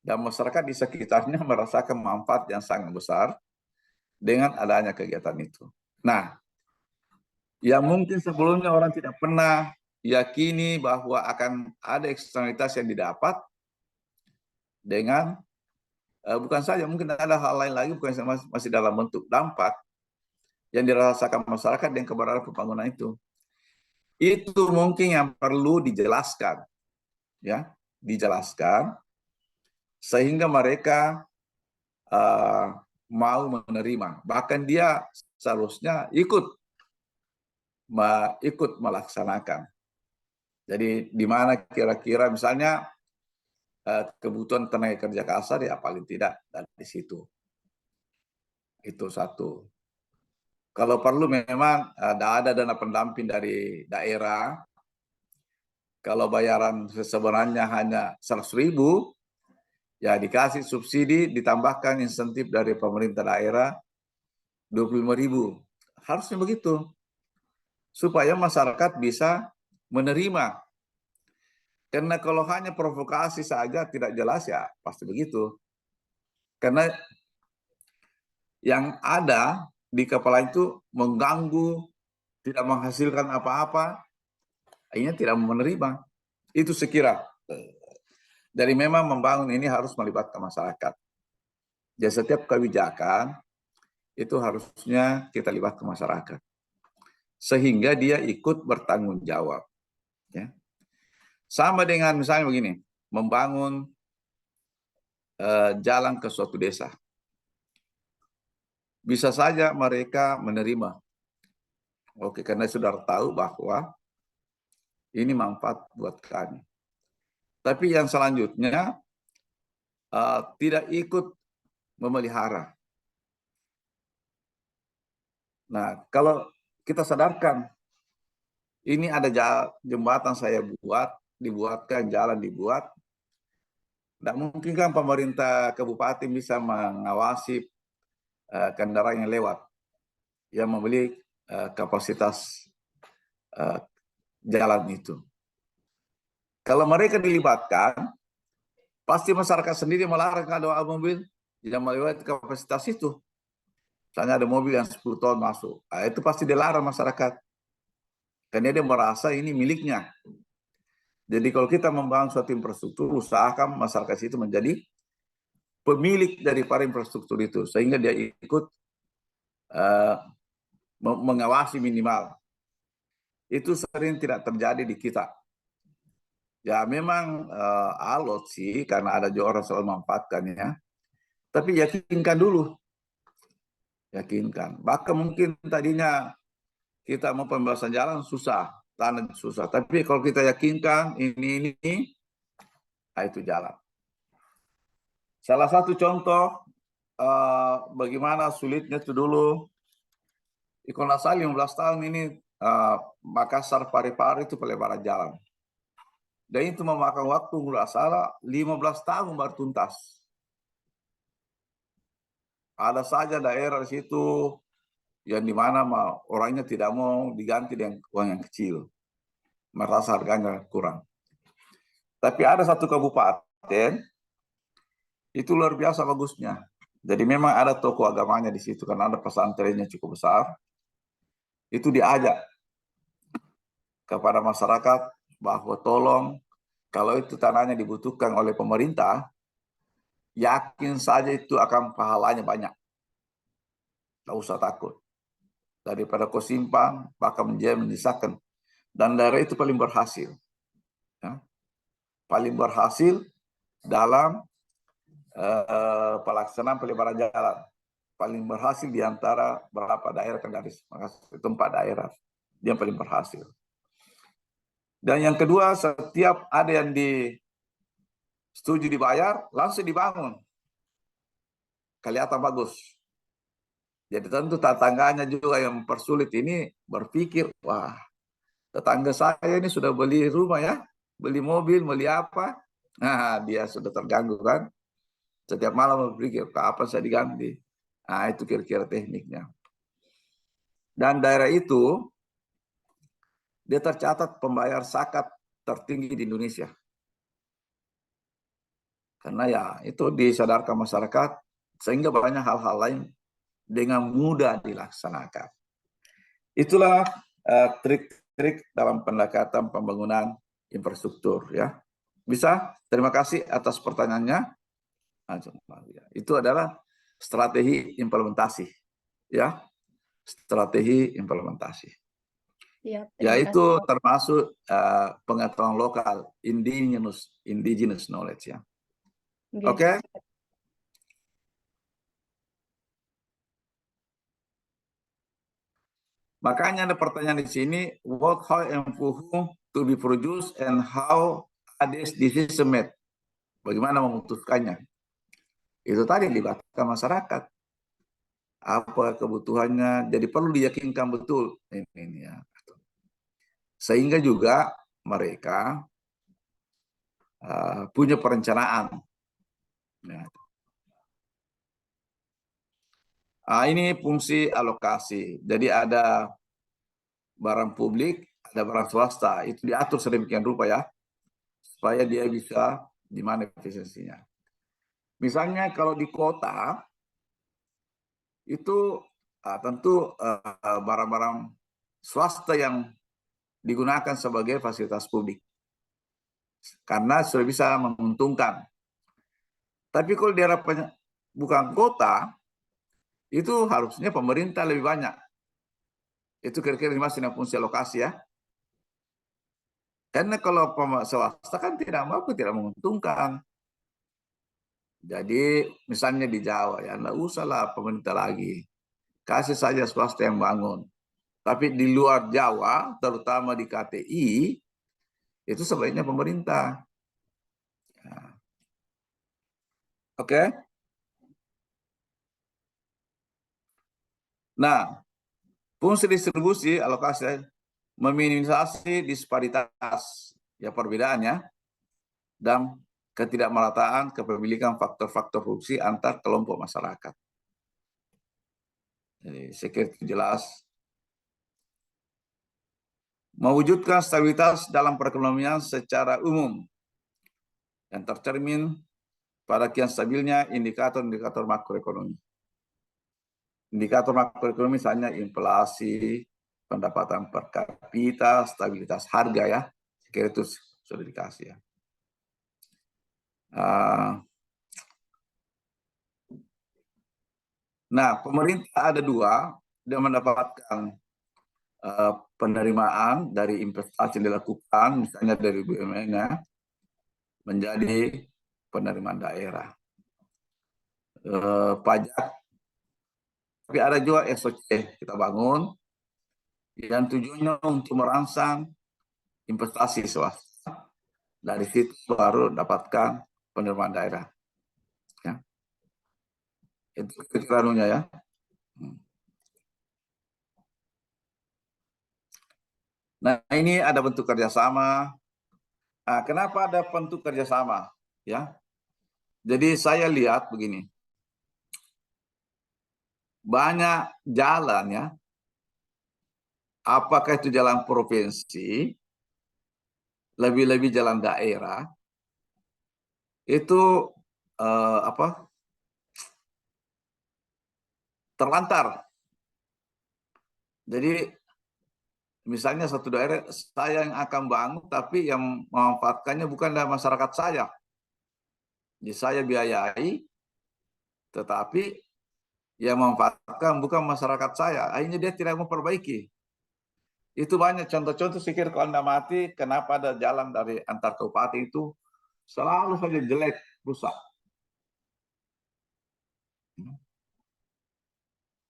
Dan masyarakat di sekitarnya merasakan manfaat yang sangat besar dengan adanya kegiatan itu. Nah, yang mungkin sebelumnya orang tidak pernah yakini bahwa akan ada eksternalitas yang didapat dengan bukan saja, mungkin ada hal lain lagi, bukan masih dalam bentuk dampak yang dirasakan masyarakat dengan keberadaan pembangunan itu. Itu mungkin yang perlu dijelaskan, ya, dijelaskan sehingga mereka mau menerima. Bahkan dia seharusnya ikut melaksanakan. Jadi di mana kira-kira misalnya kebutuhan tenaga kerja kasar ya paling tidak dari situ. Itu satu. Kalau perlu memang ada dana pendamping dari daerah. Kalau bayaran sebenarnya hanya 100.000, ya dikasih subsidi, ditambahkan insentif dari pemerintah daerah 25.000. Harusnya begitu. Supaya masyarakat bisa menerima. Karena kalau hanya provokasi saja tidak jelas ya pasti begitu. Karena yang ada di kepala itu mengganggu, tidak menghasilkan apa-apa, akhirnya tidak menerima. Itu sekira. Dari memang membangun ini harus melibatkan masyarakat. Jadi setiap kebijakan itu harusnya kita libatkan masyarakat. Sehingga dia ikut bertanggung jawab. Ya. Sama dengan misalnya begini, membangun jalan ke suatu desa. Bisa saja mereka menerima. Oke, karena sudah tahu bahwa ini manfaat buat kami. Tapi yang selanjutnya tidak ikut memelihara. Nah, kalau kita sadarkan, ini ada jembatan saya dibuatkan, jalan dibuat. Tidak mungkin kan pemerintah kabupaten bisa mengawasi kendaraan yang lewat, yang membeli kapasitas jalan itu. Kalau mereka dilibatkan, pasti masyarakat sendiri melarang ada mobil yang melewati kapasitas itu. Misalnya ada mobil yang 10 ton masuk, itu pasti dilarang masyarakat. Karena dia merasa ini miliknya. Jadi kalau kita membangun suatu infrastruktur, usahakan masyarakat itu menjadi pemilik dari para infrastruktur itu. Sehingga dia ikut mengawasi minimal. Itu sering tidak terjadi di kita. Ya memang alot sih, karena ada juga orang selalu memanfaatkannya. Tapi yakinkan dulu. Yakinkan. Bahkan mungkin tadinya kita mau pembebasan jalan susah, tanah susah. Tapi kalau kita yakinkan ini, nah itu jalan. Salah satu contoh bagaimana sulitnya itu dulu. Kalau nggak salah 15 tahun ini Makassar Parepare itu pelebaran jalan. Dan itu memakan waktu nggak salah 15 tahun baru tuntas. Ada saja daerah di situ yang dimana orangnya tidak mau diganti dengan uang yang kecil, merasa harganya kurang. Tapi ada satu kabupaten itu luar biasa bagusnya. Jadi memang ada tokoh agamanya di situ karena ada pesantrennya cukup besar. Itu diajak kepada masyarakat bahwa tolong kalau itu tanahnya dibutuhkan oleh pemerintah, yakin saja itu akan pahalanya banyak. Tidak usah takut. Daripada kau simpan, bahkan menyisakan. Dan daerah itu paling berhasil. Ya. Paling berhasil dalam pelaksanaan pelebaran jalan. Paling berhasil di antara berapa daerah kan dari tempat daerah. Dia paling berhasil. Dan yang kedua, setiap ada yang setuju dibayar, langsung dibangun. Kelihatan bagus. Jadi tentu tetangganya juga yang mempersulit ini berpikir, wah tetangga saya ini sudah beli rumah ya, beli mobil, beli apa. Nah dia sudah terganggu kan. Setiap malam berpikir, kapan saya diganti. Nah itu kira-kira tekniknya. Dan daerah itu, dia tercatat pembayar zakat tertinggi di Indonesia. Karena ya itu disadarkan masyarakat, sehingga banyak hal-hal lain dengan mudah dilaksanakan. Itulah trik-trik dalam pendekatan pembangunan infrastruktur ya. Bisa? Terima kasih atas pertanyaannya. Itu adalah strategi implementasi ya. Strategi implementasi. Ya, Yaitu kasih. termasuk pengetahuan lokal, indigenous knowledge ya. Oke. Makanya ada pertanyaan di sini, what, how, and for whom to be produced and how are these decisions made? Bagaimana memutuskannya? Itu tadi libatkan masyarakat. Apa kebutuhannya? Jadi perlu diyakinkan betul ini ya. Sehingga juga mereka punya perencanaan. Ya. Ini fungsi alokasi. Jadi ada barang publik, ada barang swasta. Itu diatur sedemikian rupa ya, supaya dia bisa di mana efisiensinya. Misalnya kalau di kota, itu tentu barang-barang swasta yang digunakan sebagai fasilitas publik. Karena sudah bisa menguntungkan. Tapi kalau di daerah bukan kota, itu harusnya pemerintah lebih banyak. Itu kira-kira dimaksud dengan fungsi alokasi ya. Karena kalau swasta kan tidak mampu, tidak menguntungkan. Jadi misalnya di Jawa ya, nggak usahlah pemerintah lagi. Kasih saja swasta yang bangun. Tapi di luar Jawa, terutama di KTI, itu sebaiknya pemerintah. Oke. Nah, fungsi distribusi alokasi meminimalisasi disparitas ya perbedaannya dan ketidakmerataan kepemilikan faktor-faktor fungsi antar kelompok masyarakat. Jadi saya kira itu jelas. Mewujudkan stabilitas dalam perekonomian secara umum yang tercermin pada kian stabilnya indikator-indikator makroekonomi. Indikator makroekonomi misalnya inflasi, pendapatan per kapita, stabilitas harga ya. Saya kira itu sudah dikasih ya. Nah, pemerintah ada dua, dia mendapatkan penerimaan dari investasi yang dilakukan, misalnya dari BUMN-nya, menjadi penerimaan daerah. Pajak, tapi ada juga SOC kita bangun, yang tujuannya untuk merangsang investasi swasta. Dari situ baru dapatkan penerimaan daerah. Ya. Itu kira-kiranya ya. Nah, ini ada bentuk kerjasama. Nah, kenapa ada bentuk kerjasama? Ya, jadi saya lihat begini, banyak jalan ya, apakah itu jalan provinsi, lebih-lebih jalan daerah, itu apa? Terlantar. Jadi misalnya satu daerah saya yang akan bangun, tapi yang memanfaatkannya bukan dari masyarakat saya. Jadi saya biayai, tetapi yang memanfaatkan bukan masyarakat saya. Akhirnya dia tidak memperbaiki. Itu banyak contoh-contoh sikir kalau Anda mati, kenapa ada jalan dari antar kabupaten itu selalu saja jelek, rusak.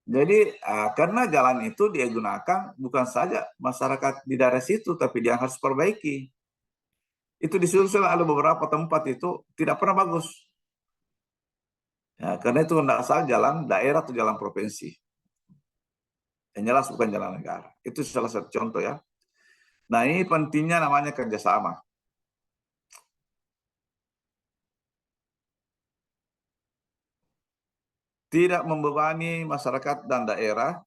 Jadi karena jalan itu dia gunakan bukan saja masyarakat di daerah situ, tapi dia harus perbaiki. Itu di Sulsel ada beberapa tempat itu tidak pernah bagus. Ya, karena itu tidak asal jalan daerah atau jalan provinsi. Yang jelas bukan jalan negara. Itu salah satu contoh ya. Nah ini pentingnya namanya kerjasama. Tidak membebani masyarakat dan daerah.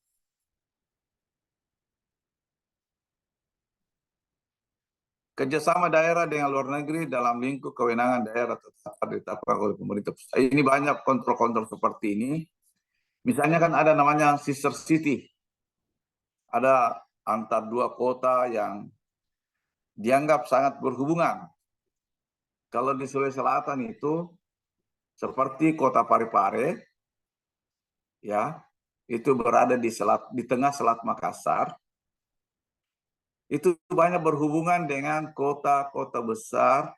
Kerjasama daerah dengan luar negeri dalam lingkup kewenangan daerah tetap ditetapkan oleh pemerintah pusat. Ini banyak kontrol-kontrol seperti ini. Misalnya kan ada namanya sister city. Ada antar dua kota yang dianggap sangat berhubungan. Kalau di Sulawesi Selatan itu seperti kota Parepare, ya, itu berada di tengah Selat Makassar. Itu banyak berhubungan dengan kota-kota besar,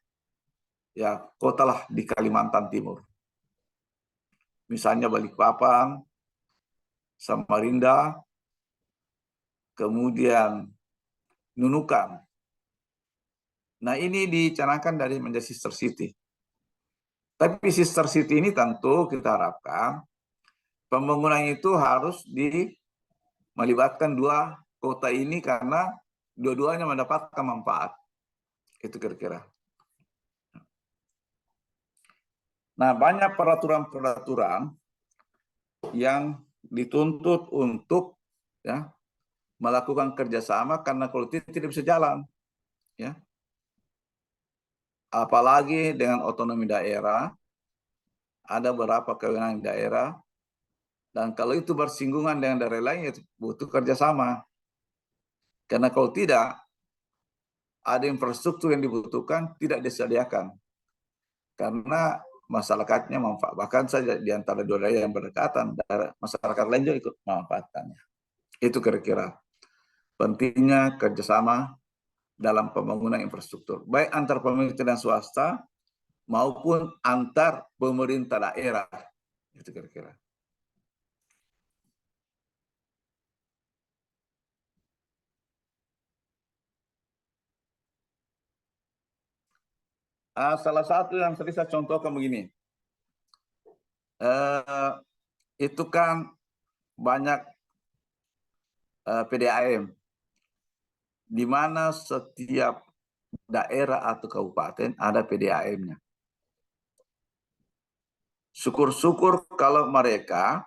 ya, kota lah di Kalimantan Timur. Misalnya Balikpapan, Samarinda, kemudian Nunukan. Nah ini dicanangkan dari menjadi sister city. Tapi sister city ini tentu kita harapkan pembangunan itu harus melibatkan dua kota ini karena dua-duanya mendapatkan manfaat. Itu kira-kira. Nah banyak peraturan-peraturan yang dituntut untuk ya melakukan kerjasama karena kalau tidak bisa jalan. Ya. Apalagi dengan otonomi daerah, ada beberapa kewenangan daerah, dan kalau itu bersinggungan dengan daerah lain, itu butuh kerjasama. Karena kalau tidak, ada infrastruktur yang dibutuhkan tidak disediakan. Karena masyarakatnya manfaat. Bahkan saja di antara dua daerah yang berdekatan, masyarakat lain juga ikut memanfaatkannya. Itu kira-kira pentingnya kerjasama dalam pembangunan infrastruktur. Baik antar pemerintah dan swasta, maupun antar pemerintah daerah. Itu kira-kira. Salah satu yang tadi saya contohkan begini. Itu kan banyak PDAM, di mana setiap daerah atau kabupaten ada PDAM-nya. Syukur-syukur kalau mereka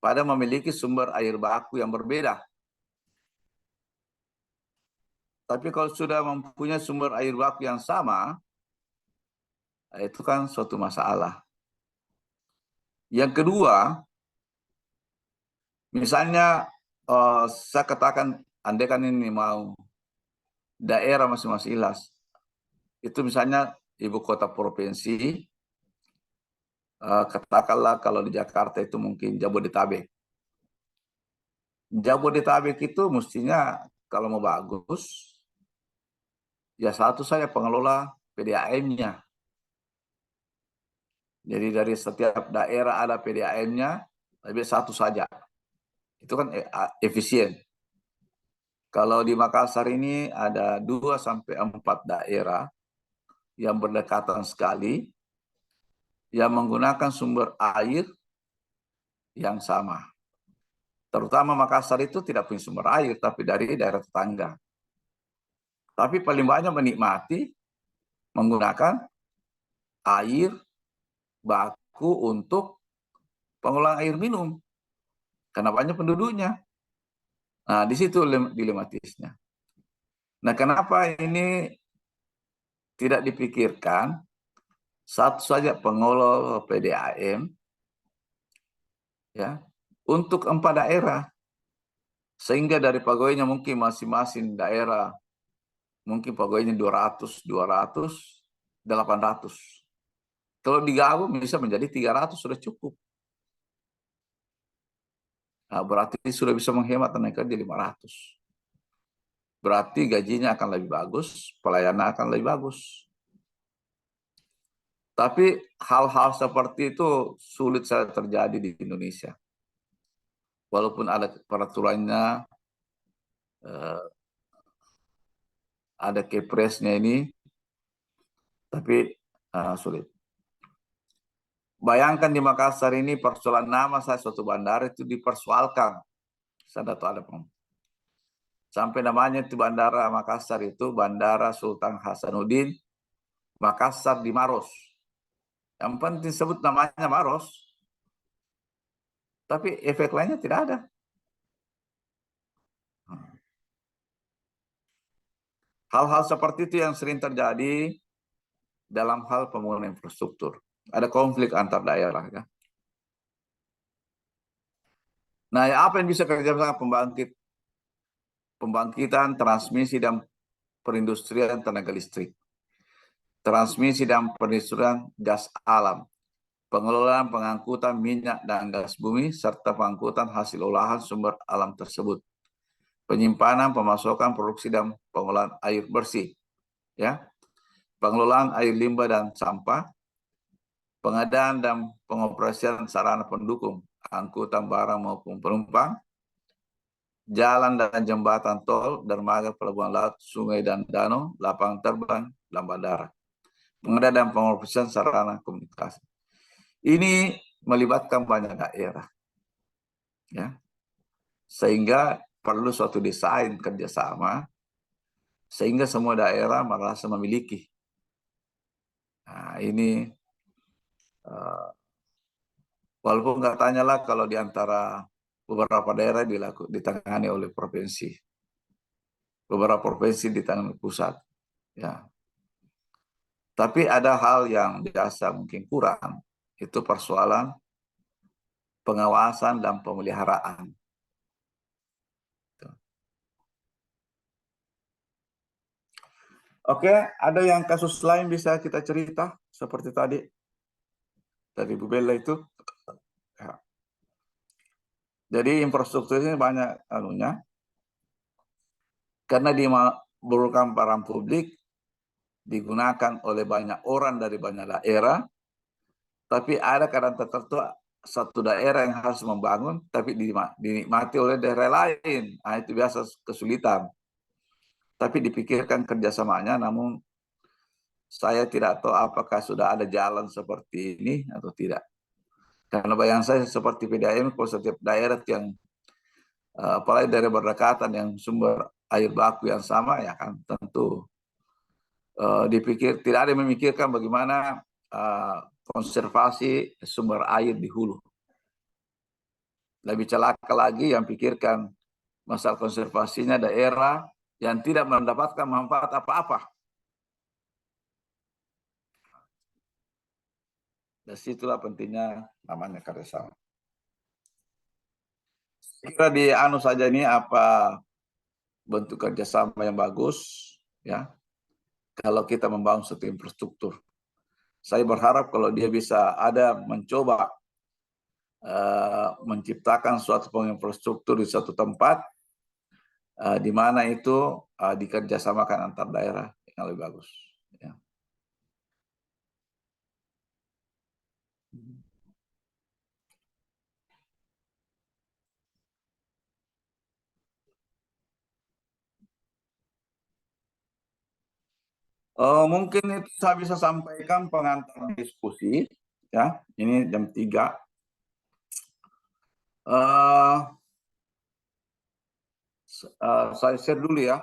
pada memiliki sumber air baku yang berbeda. Tapi kalau sudah mempunyai sumber air baku yang sama, itu kan suatu masalah. Yang kedua, misalnya saya katakan, andai kan ini mau daerah masing-masing ilas, itu misalnya ibu kota provinsi, katakanlah kalau di Jakarta itu mungkin Jabodetabek. Jabodetabek itu mestinya kalau mau bagus, ya satu saja pengelola PDAM-nya. Jadi dari setiap daerah ada PDAM-nya, lebih satu saja. Itu kan efisien. Kalau di Makassar ini ada 2 sampai 4 daerah yang berdekatan sekali yang menggunakan sumber air yang sama. Terutama Makassar itu tidak punya sumber air, tapi dari daerah tetangga. Tapi paling banyak menikmati menggunakan air baku untuk pengolahan air minum. Karena banyak penduduknya. Nah, di situ dilematisnya. Nah, kenapa ini tidak dipikirkan satu saja pengelola PDAM ya untuk 4 daerah, sehingga dari pegawainya mungkin masing-masing daerah mungkin pegawainya 200, 200, 800. Kalau digabung bisa menjadi 300 sudah cukup. Nah, berarti sudah bisa menghemat tenaga kerja 500. Berarti gajinya akan lebih bagus, pelayanan akan lebih bagus. Tapi hal-hal seperti itu sulit saja terjadi di Indonesia. Walaupun ada peraturannya, ada kepresnya ini, tapi sulit. Bayangkan di Makassar ini persoalan nama saya suatu bandara itu dipersoalkan. Saya tahu ada sampai namanya itu bandara Makassar itu Bandara Sultan Hasanuddin Makassar di Maros. Yang penting sebut namanya Maros, tapi efek lainnya tidak ada. Hal-hal seperti itu yang sering terjadi dalam hal pembangunan infrastruktur. Ada konflik antar daerah. Ya. Nah, apa yang bisa kerjasama pembangkitan, transmisi, dan perindustrian tenaga listrik, transmisi dan perindustrian gas alam, pengelolaan pengangkutan minyak dan gas bumi, serta pengangkutan hasil olahan sumber alam tersebut, penyimpanan, pemasokan, produksi, dan pengolahan air bersih, ya, pengelolaan air limbah dan sampah, pengadaan dan pengoperasian sarana pendukung, angkutan barang maupun penumpang, jalan dan jembatan tol, dermaga, pelabuhan laut, sungai dan danau, lapangan terbang, dan bandara, pengadaan dan pengoperasian sarana komunikasi. Ini melibatkan banyak daerah, ya, sehingga perlu suatu desain kerjasama, sehingga semua daerah merasa memiliki. Nah, ini walaupun nggak tanyalah kalau di antara beberapa daerah ditangani oleh provinsi, beberapa provinsi ditangani pusat, ya. Tapi ada hal yang biasa mungkin kurang, itu persoalan pengawasan dan pemeliharaan. Oke, ada yang kasus lain bisa kita cerita seperti tadi dari Bu Bella itu. Ya. Jadi infrastruktur ini banyak anunya, karena di berurusan barang publik digunakan oleh banyak orang dari banyak daerah, tapi ada kadang tertentu satu daerah yang harus membangun, tapi dinikmati oleh daerah lain. Nah, itu biasa kesulitan. Tapi dipikirkan kerjasamanya, namun saya tidak tahu apakah sudah ada jalan seperti ini atau tidak. Karena bayangan saya seperti PDAM, kalau setiap daerah yang apalagi dari berdekatan yang sumber air baku yang sama, ya kan tentu tidak ada yang memikirkan bagaimana konservasi sumber air di hulu. Lebih celaka lagi yang pikirkan masalah konservasinya daerah yang tidak mendapatkan manfaat apa-apa. Dan situlah pentingnya namanya kerjasama. Kira di anu saja ini apa bentuk kerjasama yang bagus, ya. Kalau kita membangun suatu infrastruktur, saya berharap kalau dia bisa ada mencoba menciptakan suatu infrastruktur di satu tempat, di mana itu dikerjasamakan antar daerah yang lebih bagus. Ya. Mungkin itu saya bisa sampaikan pengantar diskusi, ya. Ini jam 3. Saya share dulu ya.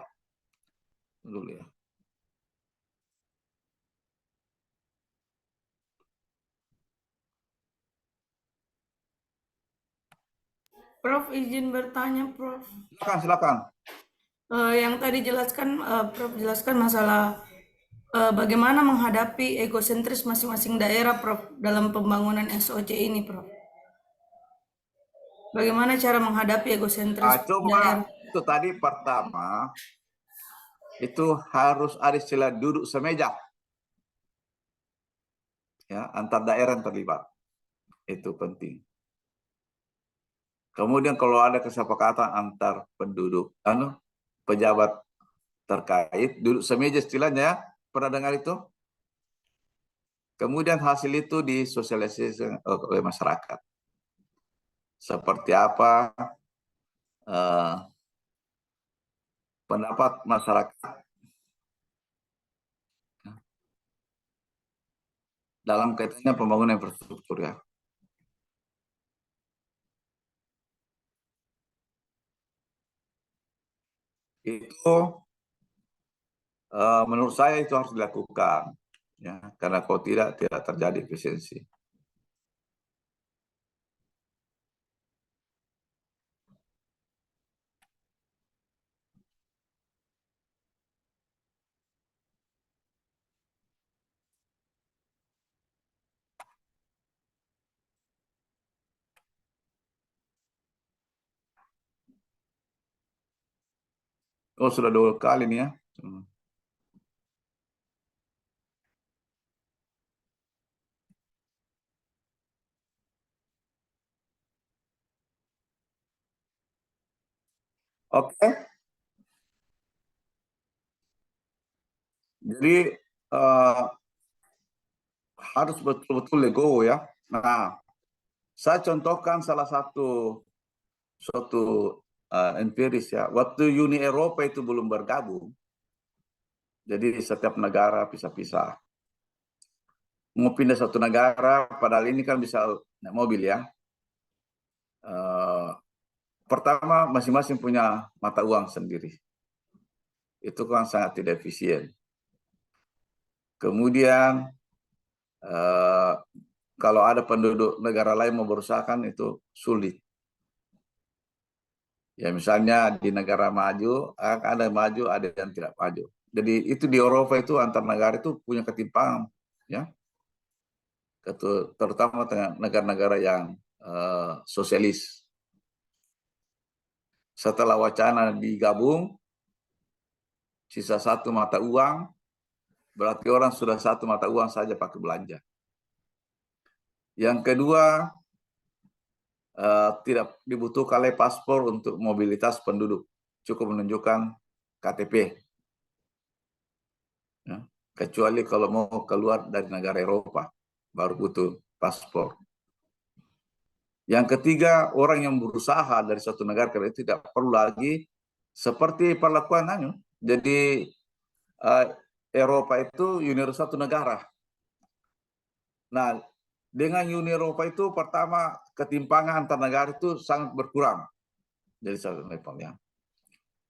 Prof, izin bertanya, Prof. Silakan. Yang tadi Prof jelaskan masalah bagaimana menghadapi egosentris masing-masing daerah, Prof, dalam pembangunan SOC ini, Prof. Bagaimana cara menghadapi egosentris Coba daerah? itu tadi pertama, itu harus ada istilah duduk semeja, ya, antar daerah yang terlibat. Itu penting. Kemudian kalau ada kesepakatan antar penduduk, pejabat terkait, duduk semeja istilahnya, ya, pernah dengar itu? Kemudian hasil itu disosialisasikan oleh masyarakat. Seperti apa pendapat masyarakat dalam kaitannya pembangunan infrastruktur, ya. Itu menurut saya itu harus dilakukan, ya, karena kalau tidak terjadi efisiensi. Oh, sudah 2 kali nih, ya. Oke. Jadi harus betul-betul legowo, ya. Nah, saya contohkan salah satu suatu empiris, ya. Waktu Uni Eropa itu belum bergabung, jadi setiap negara pisah-pisah. Mau pindah satu negara, padahal ini kan bisa naik mobil, ya. Pertama, masing-masing punya mata uang sendiri. Itu kan sangat tidak efisien. Kemudian kalau ada penduduk negara lain mau berusaha, kan itu sulit. Ya, misalnya di negara maju, ada yang maju, ada yang tidak maju. Jadi itu di Eropa itu antar negara itu punya ketimpangan, ya. Terutama dengan negara-negara yang sosialis. Setelah wacana digabung, sisa satu mata uang, berarti orang sudah satu mata uang saja pakai belanja. Yang kedua, tidak dibutuhkan lagi paspor untuk mobilitas penduduk, cukup menunjukkan KTP, ya. Kecuali kalau mau keluar dari negara Eropa, baru butuh paspor. Yang ketiga, orang yang berusaha dari suatu negara karena itu tidak perlu lagi seperti perlakuan jadi Eropa itu Uni Eropa satu negara. Nah, dengan Uni Eropa itu pertama ketimpangan antar negara itu sangat berkurang. Jadi satu level, ya.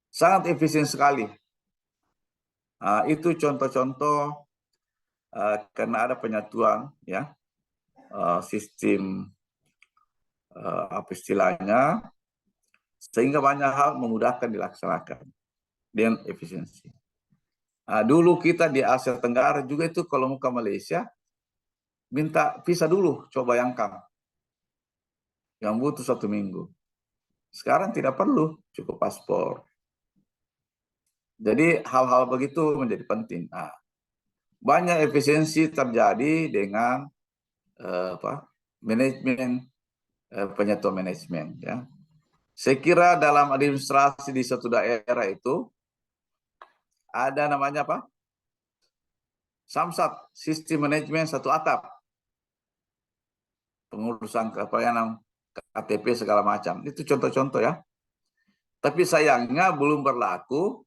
Sangat efisien sekali. Itu contoh-contoh karena ada penyatuan, ya, sistem apa istilahnya, sehingga banyak hal memudahkan dilaksanakan dengan efisiensi. Dulu kita di Asia Tenggara juga itu kalau mau ke Malaysia minta visa dulu, coba bayangkan, yang butuh 1 minggu. Sekarang tidak perlu, cukup paspor. Jadi hal-hal begitu menjadi penting. Banyak efisiensi terjadi dengan manajemen, penyatuan manajemen, ya. Saya kira dalam administrasi di suatu daerah itu ada namanya apa? Samsat, sistem manajemen satu atap. Pengurusan kepayanan KTP segala macam. Itu contoh-contoh, ya. Tapi sayangnya belum berlaku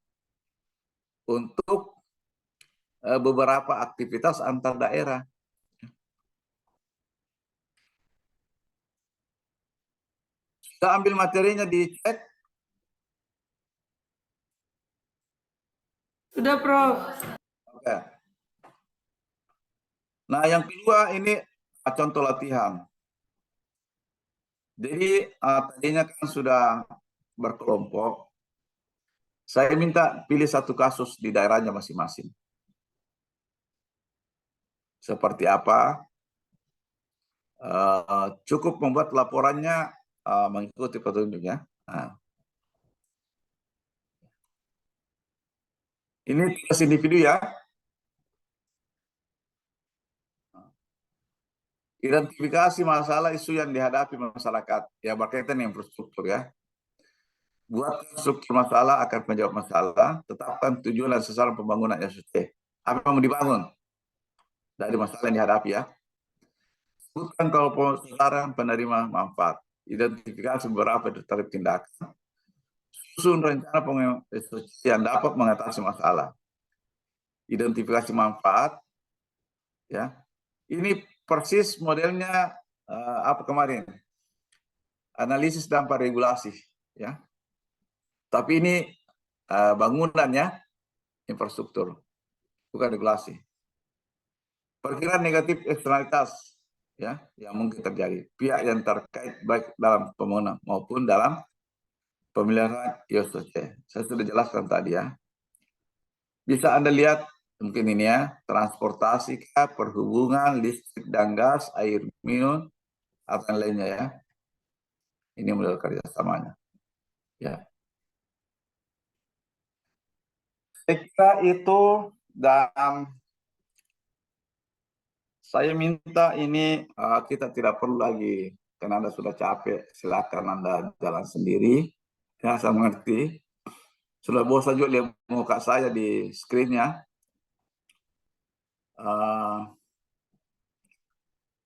untuk beberapa aktivitas antar daerah. Kita ambil materinya di chat. Sudah, Prof. Oke. Nah, yang kedua ini contoh latihan. Jadi tadinya kan sudah berkelompok. Saya minta pilih satu kasus di daerahnya masing-masing. Seperti apa? Cukup membuat laporannya mengikuti petunjuknya. Nah, ini tugas individu ya. Identifikasi masalah isu yang dihadapi masyarakat yang berkaitan dengan infrastruktur ya. Buat struktur masalah akan menjawab masalah, tetapkan tujuan dan sasaran pembangunan SDG. Apa yang mau dibangun dari masalah yang dihadapi ya. Sebutkan kalau sasaran penerima manfaat. Identifikasi beberapa terhadap tindakan. Susun rencana pembangunan SDG yang dapat mengatasi masalah. Identifikasi manfaat ya. Ini persis modelnya apa kemarin? Analisis dampak regulasi ya. Tapi ini bangunannya infrastruktur, bukan regulasi. Perkiraan negatif eksternalitas ya yang mungkin terjadi pihak yang terkait baik dalam pembangunan maupun dalam pemeliharaan IOSC. Saya sudah jelaskan tadi ya. Bisa Anda lihat mungkin ini ya, transportasi, perhubungan, listrik dan gas, air minum, atau yang lainnya ya. Ini model kerjasamanya. Ya. Saya kira itu, dan saya minta ini kita tidak perlu lagi, karena Anda sudah capek, silakan Anda jalan sendiri. Ya, saya mengerti. Sudah bosan juga lihat muka saya di screen-nya.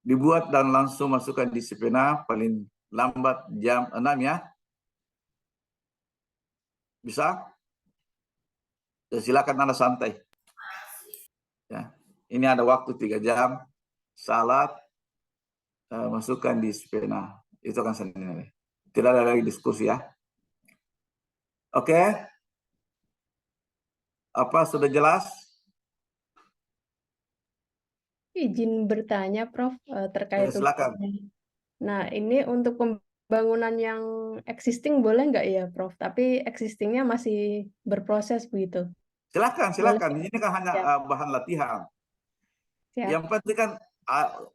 Dibuat dan langsung masukkan di Sipena paling lambat jam 6 ya. Bisa? Ya, silakan Anda santai. Ya. Ini ada waktu 3 jam. Salat, masukkan di Sipena. Itu akan senilai. Tidak ada lagi diskusi ya. Oke. Apa sudah jelas? Izin bertanya, Prof, terkait Silakan. Nah, ini untuk pembangunan yang existing boleh nggak ya, Prof? Tapi existingnya masih berproses begitu. Silakan. Boleh. Ini kan hanya Siap. bahan latihan. Siap. Yang penting kan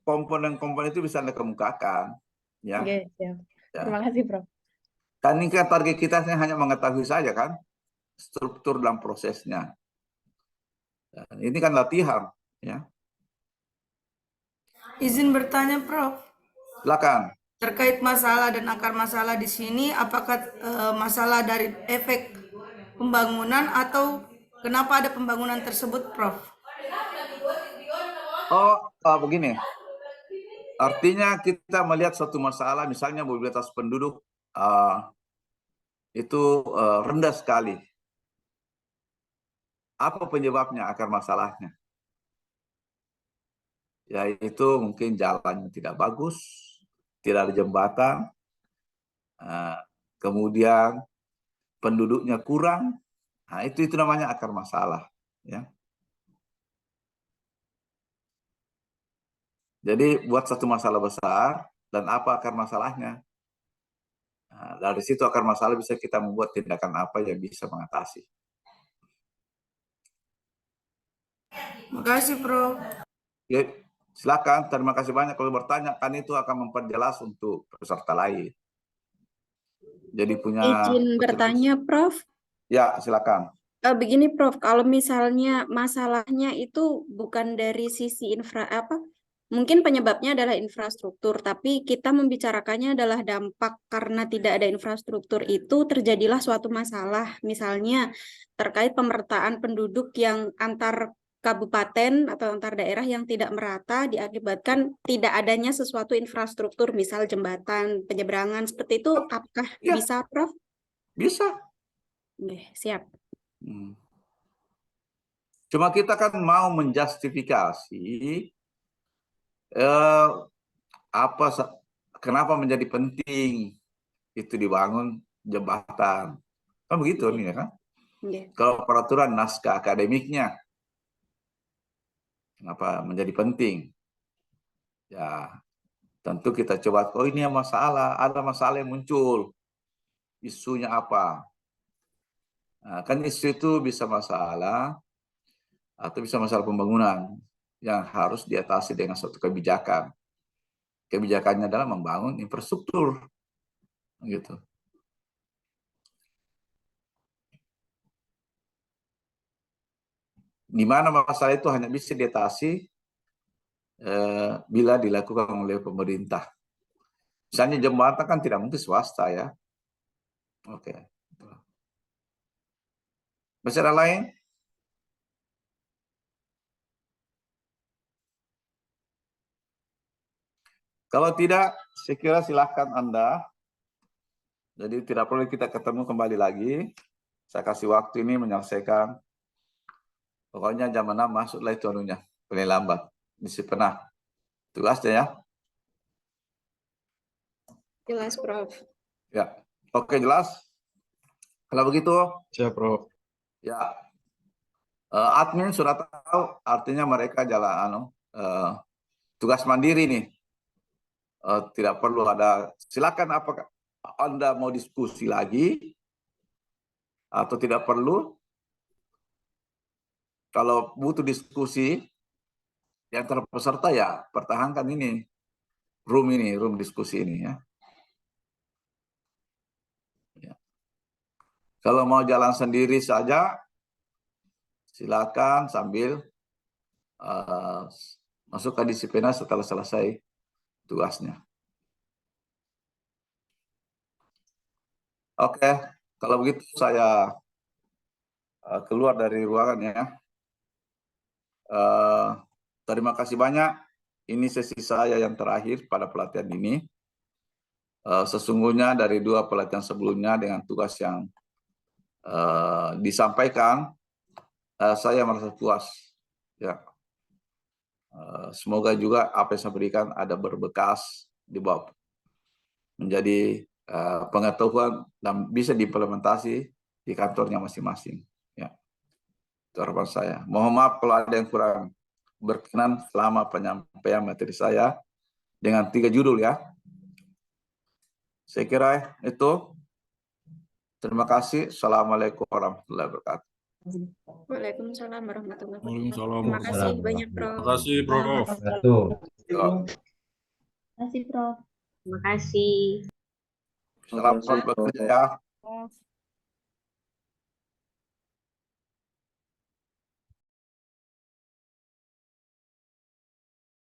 komponen-komponen itu bisa Anda kemukakan. Ya. Oke, siap. Ya. Terima kasih, Prof. Kan ini kan target kita hanya mengetahui saja kan struktur dan prosesnya. Dan ini kan latihan. Ya. Izin bertanya, Prof. Silakan. Terkait masalah dan akar masalah di sini, apakah masalah dari efek pembangunan atau kenapa ada pembangunan tersebut, Prof? Begini. Artinya kita melihat suatu masalah, misalnya mobilitas penduduk itu rendah sekali. Apa penyebabnya, akar masalahnya? Yaitu mungkin jalannya tidak bagus, tidak ada jembatan, kemudian penduduknya kurang. Nah, itu namanya akar masalah. Ya. Jadi buat satu masalah besar dan apa akar masalahnya. Nah, dari situ akar masalah bisa kita membuat tindakan apa yang bisa mengatasi. Terima kasih, Prof. Ya, silakan. Terima kasih banyak kalau bertanya, kan itu akan memperjelas untuk peserta lain. Jadi punya Izin bertanya, Prof. Ya, silakan. Begini, Prof, kalau misalnya masalahnya itu bukan dari sisi mungkin penyebabnya adalah infrastruktur, tapi kita membicarakannya adalah dampak karena tidak ada infrastruktur itu terjadilah suatu masalah, misalnya terkait pemerataan penduduk yang antar kabupaten atau antar daerah yang tidak merata diakibatkan tidak adanya sesuatu infrastruktur, misal jembatan, penyeberangan, seperti itu, apakah Ya. bisa, Prof? Bisa. Oke, siap. Cuma kita kan mau menjustifikasi kenapa menjadi penting itu dibangun jembatan. Kan begitu nih ya kan? Iya. Kalau peraturan naskah akademiknya, kenapa menjadi penting? Ya, tentu kita coba, oh ini ada masalah yang muncul. Isunya apa? Nah, kan isu itu bisa masalah atau bisa masalah pembangunan yang harus diatasi dengan suatu kebijakan. Kebijakannya adalah membangun infrastruktur, gitu. Di mana masalah itu hanya bisa diatasi bila dilakukan oleh pemerintah. Misalnya jembatan kan tidak mungkin swasta ya. Oke. Masih ada lain? Kalau tidak, saya kira silahkan Anda. Jadi tidak perlu kita ketemu kembali lagi. Saya kasih waktu ini menyelesaikan. Pokoknya jam 6 masuklah itu anunya. Paling lambat. Misi pernah. Tugasnya ya. Jelas, Prof. Ya. Oke, jelas. Kalau begitu, Siap, Prof. ya. Admin sudah tahu, artinya mereka jalan tugas mandiri nih. Tidak perlu ada, silakan apakah Anda mau diskusi lagi atau tidak perlu. Kalau butuh diskusi yang terpeserta ya pertahankan ini room diskusi ini ya. Kalau mau jalan sendiri saja silakan sambil masuk ke disipliner setelah selesai tugasnya. Oke, kalau begitu saya keluar dari ruangan ya. Terima kasih banyak. Ini sesi saya yang terakhir pada pelatihan ini. Sesungguhnya dari 2 pelatihan sebelumnya dengan tugas yang disampaikan, saya merasa puas. Ya. Semoga juga apa yang saya berikan ada berbekas di bawah menjadi pengetahuan dan bisa diimplementasi di kantornya masing-masing. Ya. Itu harapan saya. Mohon maaf kalau ada yang kurang berkenan selama penyampaian materi saya dengan 3 judul ya. Saya kira itu. Terima kasih. Assalamualaikum warahmatullahi wabarakatuh. Waalaikumsalam warahmatullahi wabarakatuh. Waalaikumsalam. Terima kasih banyak, Terima Prof. kasih, Prof. Satu. Ya. Terima kasih, Prof. Terima kasih. Selamat bekerja ya.